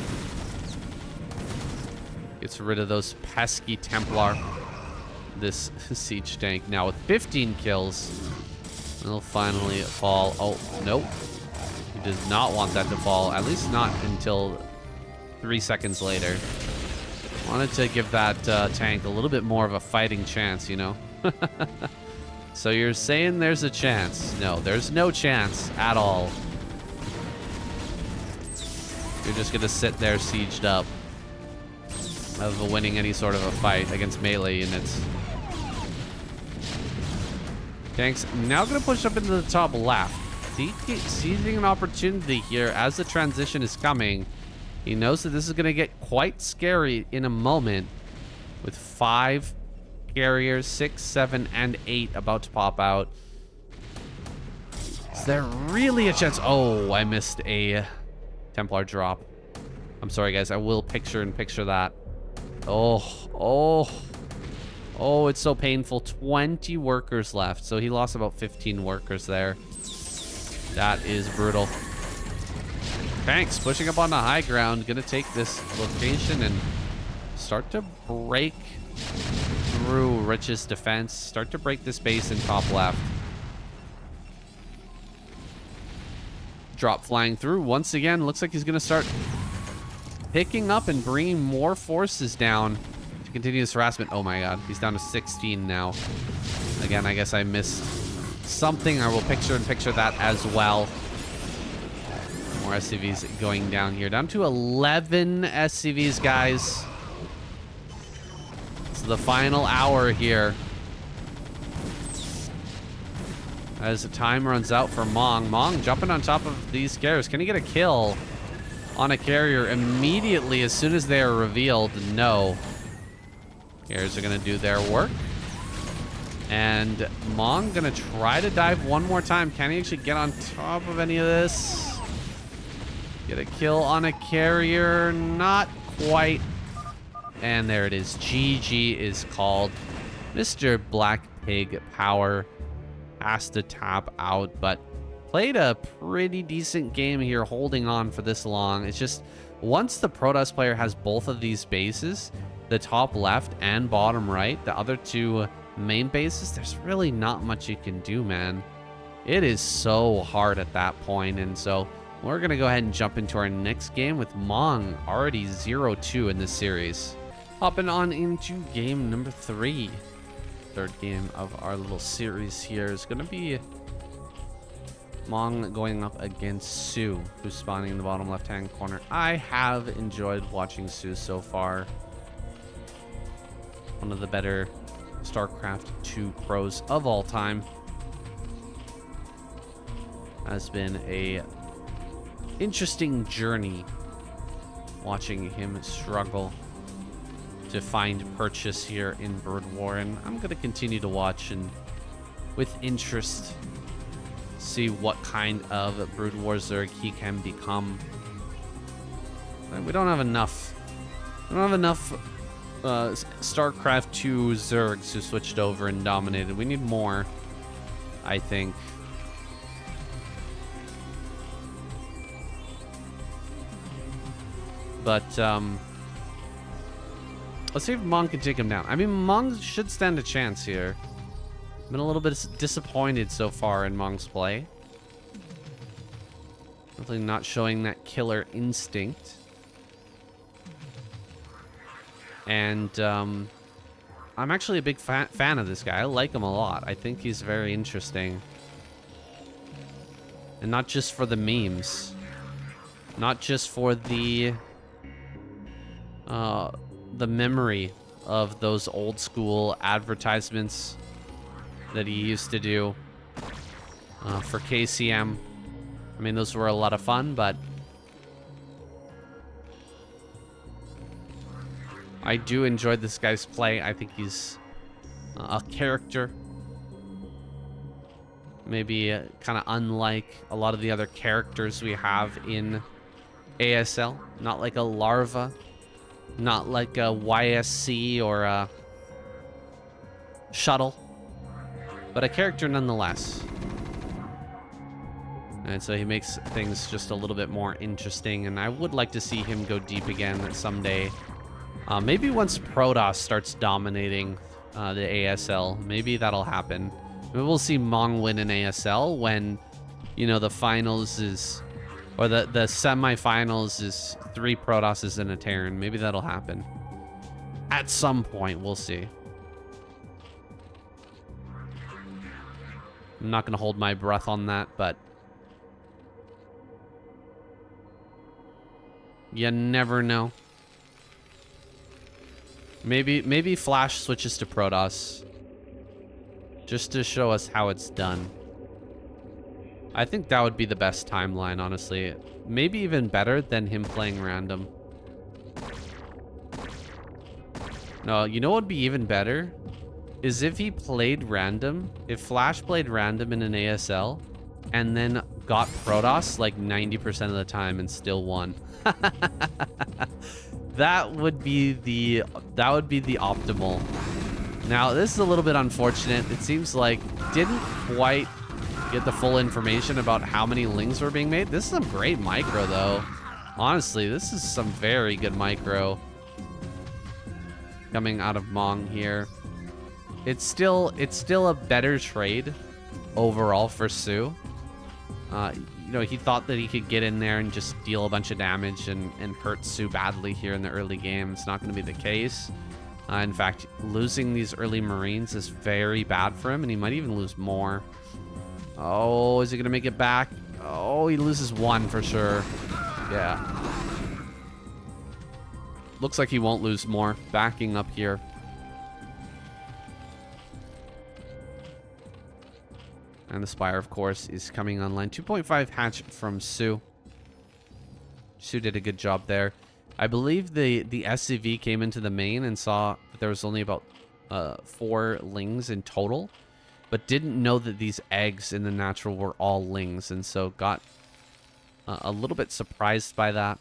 Gets rid of those pesky Templar. This siege tank now with 15 kills. It'll finally fall. Oh, nope. He does not want that to fall. At least not until 3 seconds later. Wanted to give that tank a little bit more of a fighting chance, you know? So you're saying there's a chance. No, there's no chance at all. You're just gonna sit there sieged up of winning any sort of a fight against melee units. Tank's now gonna push up into the top left. Seizing an opportunity here as the transition is coming. He knows that this is gonna get quite scary in a moment with 5 carriers, 6, 7, and 8 about to pop out. Is there really a chance? Oh, I missed a Templar drop. I'm sorry, guys. I will picture that. Oh, it's so painful. 20 workers left. So he lost about 15 workers there. That is brutal. Tanks pushing up on the high ground. Gonna take this location and start to break through Rich's defense. Start to break this base in top left. Drop flying through. Once again, looks like he's gonna start picking up and bringing more forces down to continue this harassment. Oh my god, he's down to 16 now. Again, I guess I missed something. I will picture that as well. More SCVs going down here. Down to 11 SCVs, guys. It's the final hour here. As the time runs out for Mong. Mong jumping on top of these carriers. Can he get a kill on a carrier immediately as soon as they are revealed? No. Carriers are going to do their work. And Mong going to try to dive one more time. Can he actually get on top of any of this? Get a kill on a carrier. Not quite. And there it is. GG is called. Mr. Black Pig Power has to tap out, but played a pretty decent game here holding on for this long. It's just once the Protoss player has both of these bases, the top left and bottom right, the other two main bases, there's really not much you can do, man. It is so hard at that point. And so we're gonna go ahead and jump into our next game with Mong already 0-2 in this series. Hopping on into game number 3. Third game of our little series here is going to be Mong going up against Sue, who's spawning in the bottom left-hand corner. I have enjoyed watching Sue so far. One of the better StarCraft 2 pros of all time. Has been a interesting journey watching him struggle to find purchase here in Broodwar, and I'm going to continue to watch and with interest see what kind of Broodwar Zerg he can become. We don't have enough. We don't have enough StarCraft 2 Zergs who switched over and dominated. We need more, I think. But let's see if Mong can take him down. I mean, Mong should stand a chance here. Been a little bit disappointed so far in Mong's play. Definitely not showing that killer instinct. And I'm actually a big fan of this guy. I like him a lot. I think he's very interesting. And not just for the memes. Not just for the memory of those old school advertisements that he used to do for KCM. I mean, those were a lot of fun, but I do enjoy this guy's play. I think he's a character. Maybe kind of unlike a lot of the other characters we have in ASL. Not like a larva. Not like a YSC or a shuttle, but a character nonetheless. And so he makes things just a little bit more interesting, and I would like to see him go deep again someday. Maybe once Protoss starts dominating the ASL, maybe that'll happen. Maybe we'll see Mong win in ASL when, you know, the finals is... or the semifinals is 3 Protosses and a Terran. Maybe that'll happen. At some point, we'll see. I'm not going to hold my breath on that, but you never know. Maybe Flash switches to Protoss just to show us how it's done. I think that would be the best timeline, honestly. Maybe even better than him playing random. No, you know what would be even better? Is if he played random, if Flash played random in an ASL, and then got Protoss like 90% of the time and still won. That would be the optimal. Now, this is a little bit unfortunate. It seems like didn't quite get the full information about how many lings were being made. This is some great micro, though. Honestly, this is some very good micro coming out of Mong here. It's still a better trade overall for Su. You know, he thought that he could get in there and just deal a bunch of damage and hurt Su badly here in the early game. It's not going to be the case. In fact, losing these early Marines is very bad for him, and he might even lose more. Oh, is he going to make it back? Oh, he loses one for sure. Yeah. Looks like he won't lose more. Backing up here. And the Spire, of course, is coming online. 2.5 hatch from Su. Su did a good job there. I believe the SCV came into the main and saw that there was only about 4 lings in total, but didn't know that these eggs in the natural were all lings, and so got a little bit surprised by that.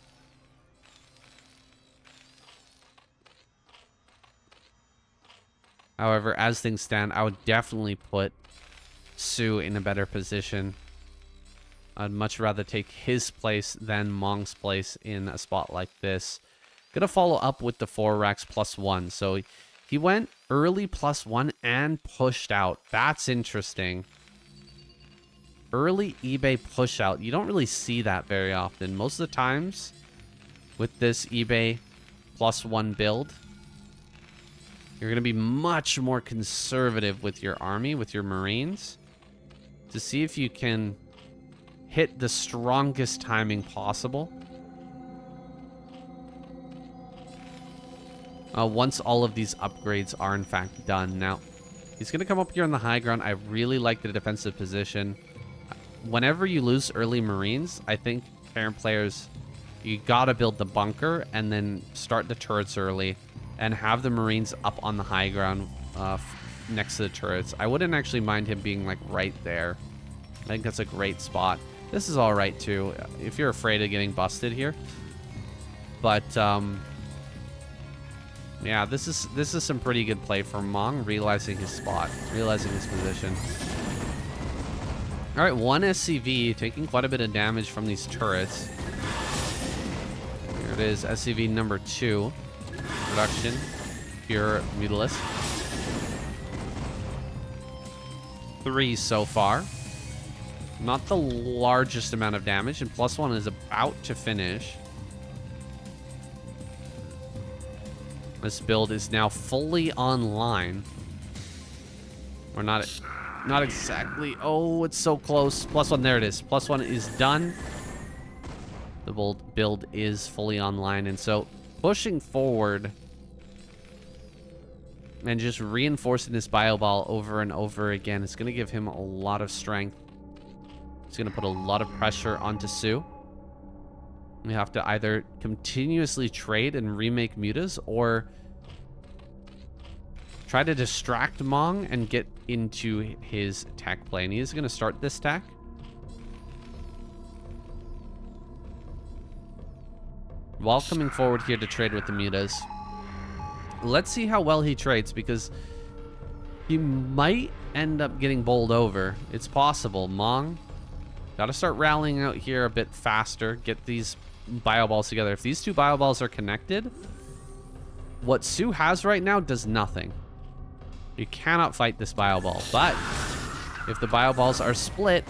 However, as things stand, I would definitely put Su in a better position. I'd much rather take his place than Mong's place in a spot like this. Gonna follow up with the 4 racks +1. So he went early +1 and pushed out. That's interesting. Early eBay push out. You don't really see that very often. Most of the times with this eBay +1 build, you're going to be much more conservative with your army, with your Marines, to see if you can hit the strongest timing possible. Once all of these upgrades are in fact done. Now, he's going to come up here on the high ground. I really like the defensive position. Whenever you lose early Marines, I think parent players, you got to build the bunker and then start the turrets early and have the Marines up on the high ground next to the turrets. I wouldn't actually mind him being like right there. I think that's a great spot. This is all right too, if you're afraid of getting busted here. But yeah, this is some pretty good play from Mong, realizing his spot, realizing his position. All right, 1 SCV taking quite a bit of damage from these turrets. Here it is, SCV number 2. Production, pure Mutalisk. 3 so far. Not the largest amount of damage, and +1 is about to finish. This build is now fully online. Or not exactly. Oh, it's so close. +1, there it is. +1 is done. The build is fully online, and so pushing forward and just reinforcing this bio ball over and over again is going to give him a lot of strength. It's going to put a lot of pressure onto Su. We have to either continuously trade and remake mutas, or try to distract Mong and get into his tech play. And he is going to start this tech. While coming forward here to trade with the mutas. Let's see how well he trades, because he might end up getting bowled over. It's possible. Mong, got to start rallying out here a bit faster. Get these bio balls together. If these 2 bio balls are connected, what Su has right now does nothing. You cannot fight this bio ball. But if the bio balls are split,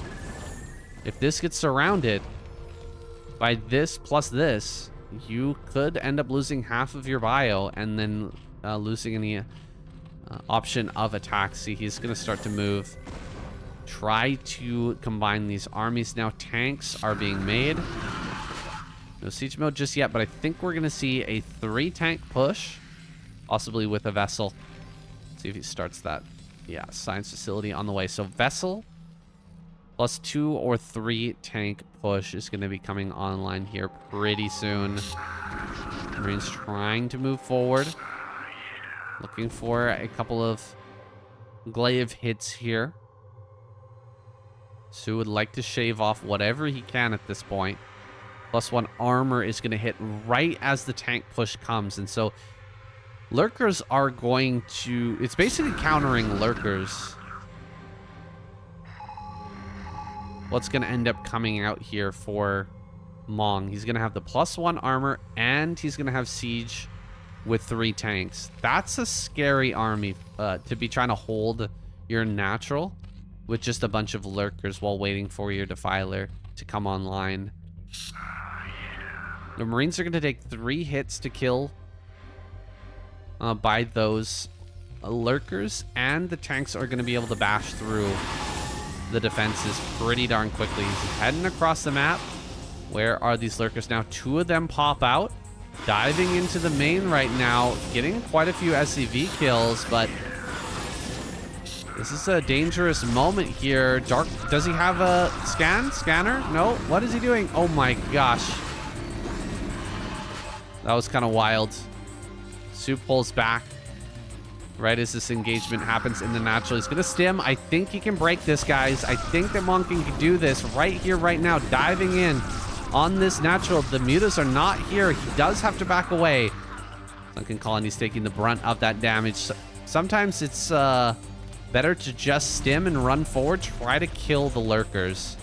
if this gets surrounded by this plus this, you could end up losing half of your bio and then losing any option of attack. See, he's going to start to move. Try to combine these armies now. Tanks are being made. No siege mode just yet, but I think we're going to see a 3-tank push, possibly with a vessel. See if he starts that. Yeah, science facility on the way. So vessel plus 2 or 3 tank push is going to be coming online here pretty soon. Marines trying to move forward. Looking for a couple of glaive hits here. Sue would like to shave off whatever he can at this point. +1 armor is going to hit right as the tank push comes. And so lurkers are going to... It's basically countering lurkers. What's going to end up coming out here for Mong? He's going to have the +1 armor and he's going to have siege with 3 tanks. That's a scary army to be trying to hold your natural with just a bunch of lurkers while waiting for your defiler to come online. The Marines are going to take 3 hits to kill by those lurkers, and the tanks are going to be able to bash through the defenses pretty darn quickly. He's heading across the map. Where are these lurkers now? 2 of them pop out. Diving into the main right now. Getting quite a few SCV kills, but this is a dangerous moment here. Dark, does he have a scanner? No. What is he doing? Oh my gosh. That was kind of wild. Sue pulls back right as this engagement happens in the natural. He's going to stim. I think he can break this, guys. I think that Mong can do this right here, right now. Diving in on this natural. The mutas are not here. He does have to back away. Sunken Colony's taking the brunt of that damage. Sometimes it's better to just stim and run forward. Try to kill the lurkers.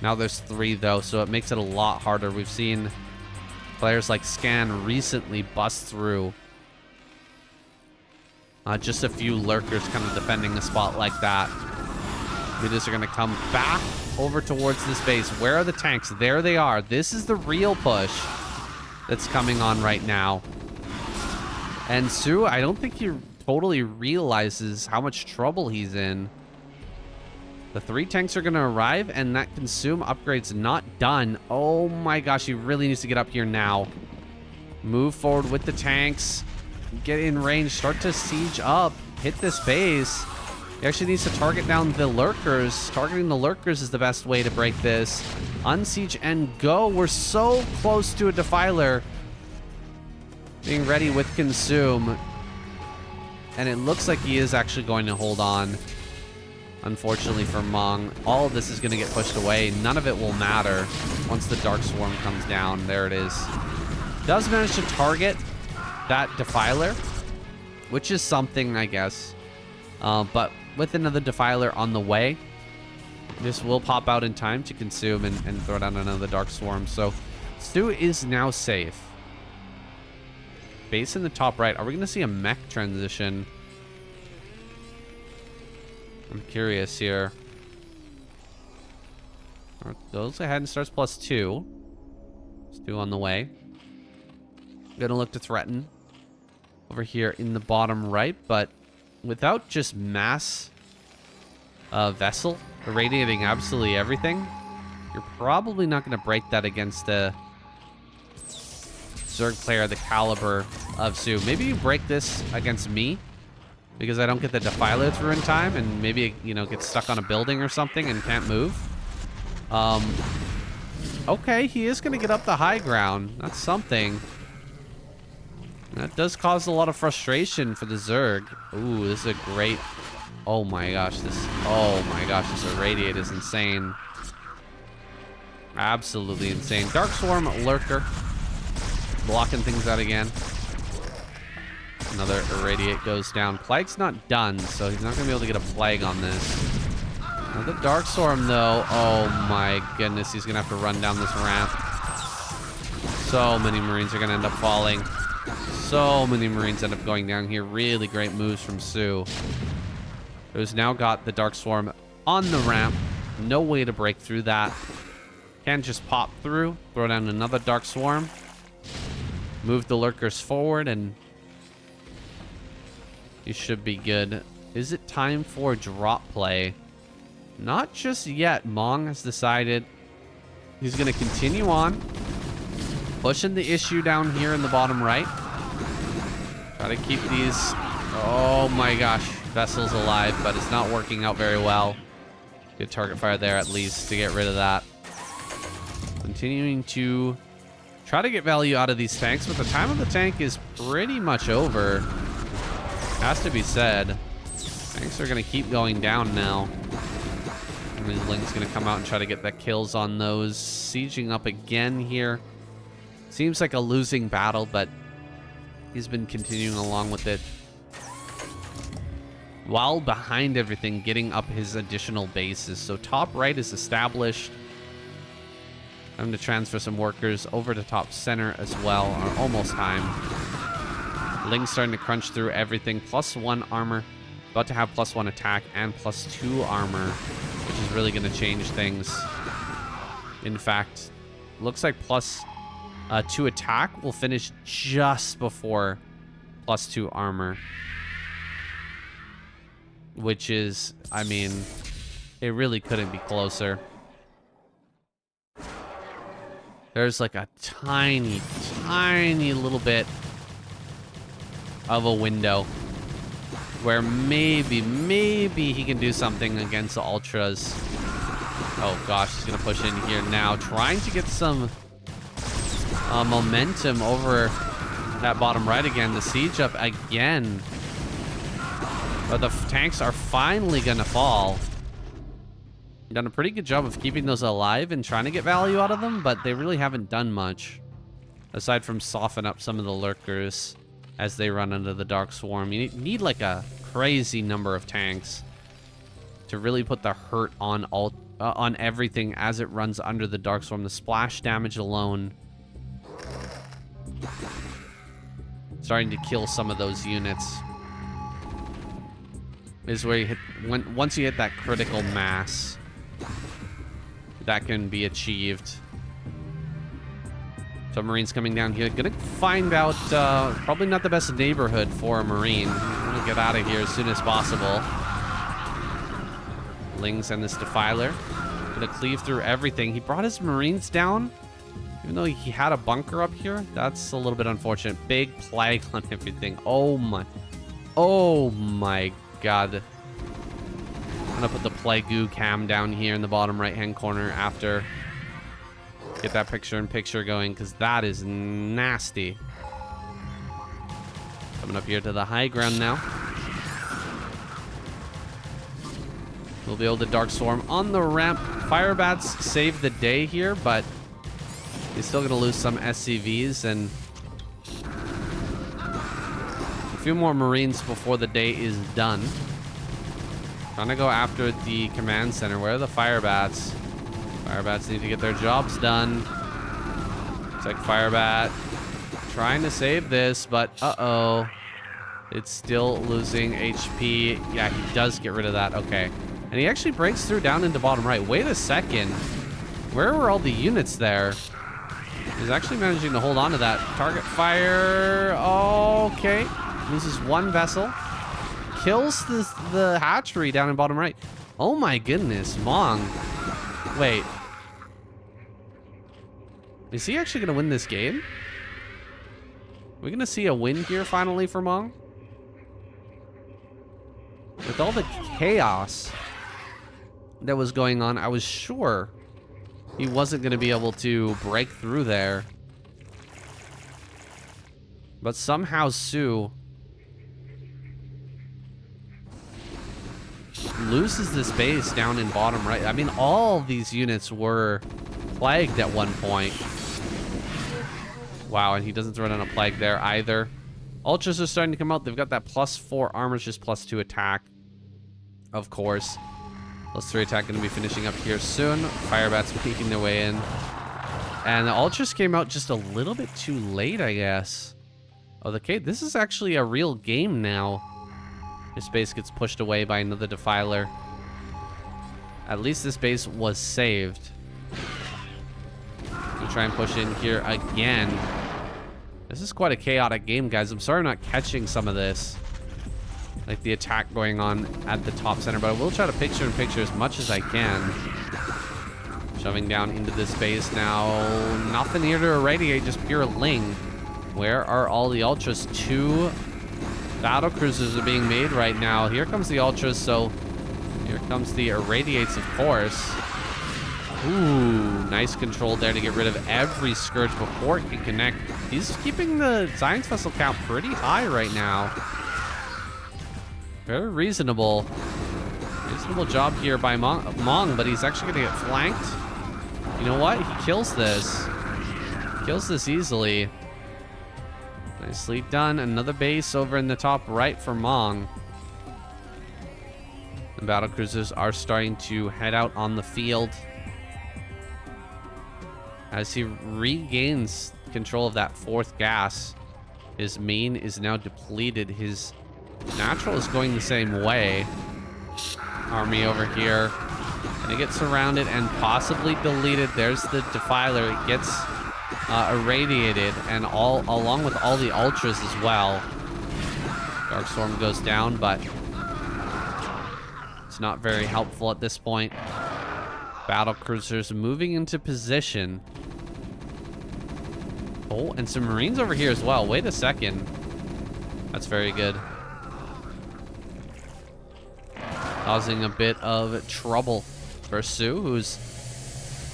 Now there's 3, though, so it makes it a lot harder. We've seen players like Scan recently bust through. Just a few lurkers kind of defending a spot like that. Mutas are going to come back over towards this base. Where are the tanks? There they are. This is the real push that's coming on right now. And Sue, I don't think he totally realizes how much trouble he's in. The 3 tanks are going to arrive, and that consume upgrade's not done. Oh my gosh, he really needs to get up here now. Move forward with the tanks. Get in range. Start to siege up. Hit this base. He actually needs to target down the lurkers. Targeting the lurkers is the best way to break this. Unsiege and go. We're so close to a defiler being ready with consume. And it looks like he is actually going to hold on. Unfortunately for Mong, all of this is going to get pushed away. None of it will matter once the Dark Swarm comes down. There it is. Does manage to target that defiler, which is something, I guess. But with another defiler on the way, this will pop out in time to consume and throw down another Dark Swarm. So Stu is now safe. Base in the top right. Are we going to see a mech transition? I'm curious here. Goes ahead and starts +2. Stu on the way. Gonna look to threaten over here in the bottom right, but without just mass vessel irradiating absolutely everything, you're probably not going to break that against a Zerg player the caliber of Sue. Maybe you break this against me because I don't get the defiler through in time, and maybe it, you know, gets stuck on a building or something and can't move. Okay, he is going to get up the high ground. That's something. That does cause a lot of frustration for the Zerg. Ooh, this is a great... Oh my gosh, this irradiate is insane. Absolutely insane. Dark Swarm Lurker. Blocking things out again. Another irradiate goes down. Plague's not done, so he's not going to be able to get a plague on this. Another Dark Swarm, though. Oh my goodness, he's going to have to run down this ramp. So many Marines are going to end up falling. So many Marines end up going down here. Really great moves from Sue, who's now got the Dark Swarm on the ramp. No way to break through that. Can just pop through, throw down another Dark Swarm, move the lurkers forward, and You should be good. Is it time for drop play? Not just yet. Mong has decided he's going to continue on. Pushing the issue down here in the bottom right. Try to keep these... Oh my gosh. Vessels alive, but it's not working out very well. Good target fire there at least to get rid of that. Continuing to try to get value out of these tanks, but the time of the tank is pretty much over. Has to be said. Tanks are going to keep going down now. And Ling's going to come out and try to get the kills on those. Sieging up again here. Seems like a losing battle, but he's been continuing along with it. While behind everything, getting up his additional bases. So top right is established. Time to transfer some workers over to top center as well. Or almost time. Ling's starting to crunch through everything. +1 armor. About to have +1 attack and +2 armor, which is really going to change things. In fact, looks like +2 attack will finish just before +2 armor. Which is, I mean, it really couldn't be closer. There's like a tiny, tiny little bit of a window where maybe he can do something against the Ultras. Oh gosh, he's gonna push in here now, trying to get some momentum over that bottom right again. The siege up again. But the tanks are finally gonna fall. Done a pretty good job of keeping those alive and trying to get value out of them, but they really haven't done much. Aside from soften up some of the lurkers as they run under the Dark Swarm. You need like a crazy number of tanks to really put the hurt on on everything as it runs under the Dark Swarm. The splash damage alone starting to kill some of those units. Is where you hit once you hit that critical mass that can be achieved. Submarines coming down here. Gonna find out probably not the best neighborhood for a Marine. I'm gonna get out of here as soon as possible. Lings and this Defiler. Gonna cleave through everything. He brought his Marines down. Even though he had a bunker up here. That's a little bit unfortunate. Big plague on everything. Oh my god. I'm gonna put the Plague-Goo cam down here in the bottom right hand corner after. Get that picture-in-picture going, because that is nasty. Coming up here to the high ground now. We'll be able to Dark Swarm on the ramp. Firebats save the day here, but he's still going to lose some SCVs and a few more Marines before the day is done. Trying to go after the command center. Where are the Firebats? Firebats need to get their jobs done. Looks like Firebat trying to save this, but uh-oh. It's still losing HP. Yeah, he does get rid of that. Okay. And he actually breaks through down into bottom right. Wait a second. Where were all the units there? He's actually managing to hold on to that. Target fire. Okay. Loses one vessel. Kills the hatchery down in bottom right. Oh my goodness. Mong. Wait. Is he actually going to win this game? We're going to see a win here finally for Mong? With all the chaos that was going on, I was sure he wasn't going to be able to break through there. But somehow Sue loses this base down in bottom right. I mean, all these units were plagued at one point. Wow, and he doesn't throw down a plague there either. Ultras are starting to come out. They've got that +4 armor, just +2 attack. Of course. +3 attack going to be finishing up here soon. Firebats peeking their way in. And the Ultras came out just a little bit too late, I guess. Oh, okay, this is actually a real game now. This base gets pushed away by another Defiler. At least this base was saved. We try and push in here again. This is quite a chaotic game, guys. I'm sorry I'm not catching some of this. like the attack going on at the top center, but I will try to picture-in-picture as much as I can. Shoving down into this base now. Nothing here to irradiate, just pure Ling. Where are all the ultras? 2 battle cruisers are being made right now. Here comes the ultras, so here comes the irradiates, of course. Ooh, nice control there to get rid of every Scourge before it can connect. He's keeping the Science Vessel count pretty high right now. Very reasonable. Reasonable job here by Mong, but he's actually going to get flanked. You know what? He kills this. Kills this easily. Nicely done. Another base over in the top right for Mong. The battle cruisers are starting to head out on the field. As he regains control of that 4th gas, his main is now depleted. His natural is going the same way. Army over here. Gonna get surrounded and possibly deleted. There's the Defiler. It gets irradiated, and along with all the ultras as well. Darkstorm goes down, but it's not very helpful at this point. Battle cruisers moving into position. Oh, and some Marines over here as well. Wait a second. That's very good. Causing a bit of trouble for Su, who's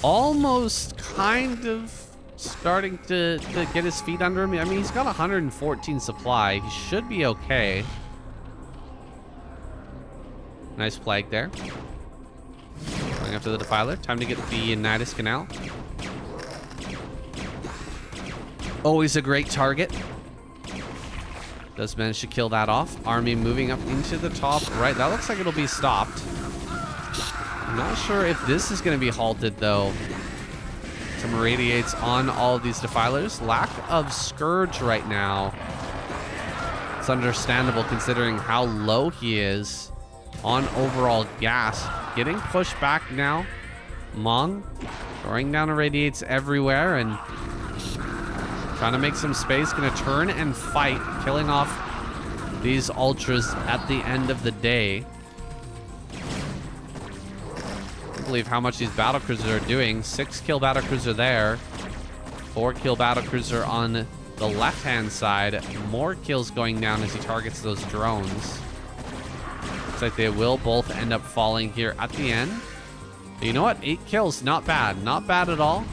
almost kind of starting to get his feet under him. I mean, he's got 114 supply. He should be okay. Nice flag there. Going after the Defiler. Time to get the Nidus Canal. Always a great target. Does manage to kill that off. Army moving up into the top right. That looks like it'll be stopped. I'm not sure if this is going to be halted, though. Some irradiates on all of these Defilers. Lack of Scourge right now. It's understandable considering how low he is on overall gas. Getting pushed back now. Mong throwing down irradiates everywhere and trying to make some space. Gonna turn and fight, killing off these ultras at the end of the day. I can't believe how much these battlecruisers are doing. 6-kill battlecruiser there. 4-kill battlecruiser on the left-hand side. More kills going down as he targets those drones. Looks like they will both end up falling here at the end. But you know what? 8 kills, not bad. Not bad at all.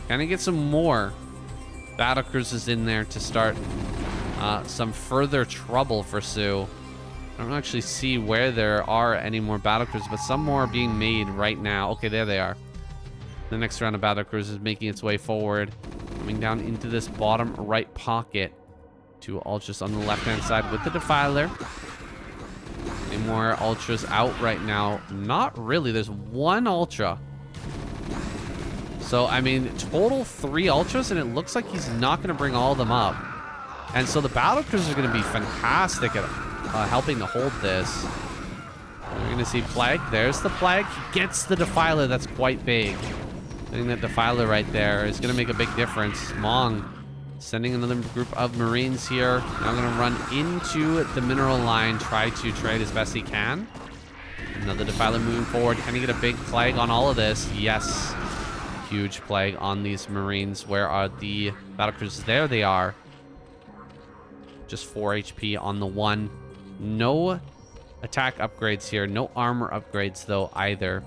Can I get some more battlecruisers in there to start some further trouble for Su? I don't actually see where there are any more battlecruisers, but some more are being made right now. Okay, there they are. The next round of battlecruisers making its way forward, coming down into this bottom right pocket. 2 ultras on the left-hand side with the Defiler. Any more ultras out right now? Not really. There's 1 ultra. So, I mean, total 3 ultras, and it looks like he's not going to bring all of them up. And so the battlecruisers are going to be fantastic at helping to hold this. We're going to see Plague. There's the Plague. He gets the Defiler. That's quite big. Getting that Defiler right there is going to make a big difference. Mong sending another group of Marines here. Now going to run into the mineral line, try to trade as best he can. Another Defiler moving forward. Can he get a big Plague on all of this? Yes. Huge Plague on these Marines. Where are the battlecruisers? There they are. Just 4 HP on the one. No attack upgrades here. No armor upgrades, though, either.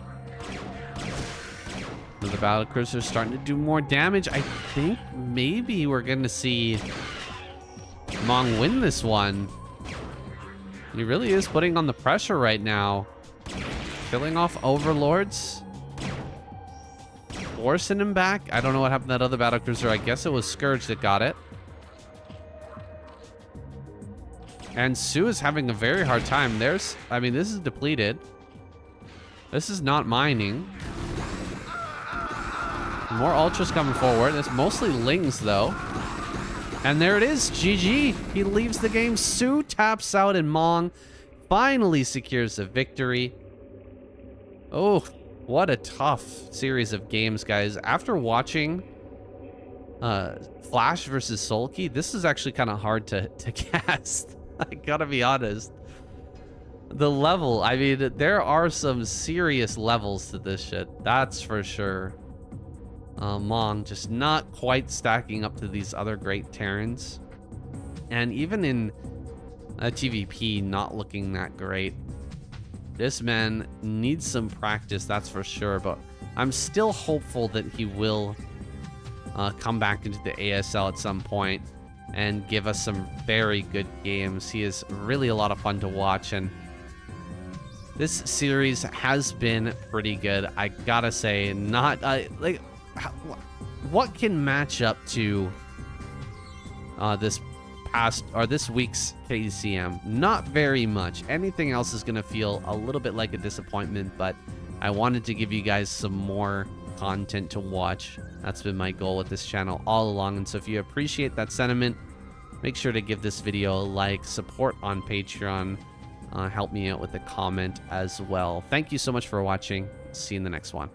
The battlecruisers starting to do more damage. I think maybe we're going to see Mong win this one. He really is putting on the pressure right now. Killing off overlords. Forcing him back. I don't know what happened to that other battlecruiser. I guess it was Scourge that got it. And Su is having a very hard time. I mean, this is depleted. This is not mining. More ultras coming forward. It's mostly Lings, though. And there it is. GG. He leaves the game. Su taps out, and Mong finally secures a victory. Oh, what a tough series of games, guys. After watching Flash versus Sulky. This is actually kind of hard to cast. I gotta be honest. The level, I mean, there are some serious levels to this shit. That's for sure. Mong just not quite stacking up to these other great Terrans. And even in a TVP, not looking that great. This man needs some practice, that's for sure. But I'm still hopeful that he will come back into the ASL at some point and give us some very good games. He is really a lot of fun to watch, and this series has been pretty good. I gotta say, not like what can match up to this week's KCM? Not very much. Anything else is gonna feel a little bit like a disappointment, but I wanted to give you guys some more content to watch. That's been my goal with this channel all along, and so if you appreciate that sentiment, make sure to give this video a like, support on Patreon, help me out with a comment as well. Thank you so much for watching. See you in the next one.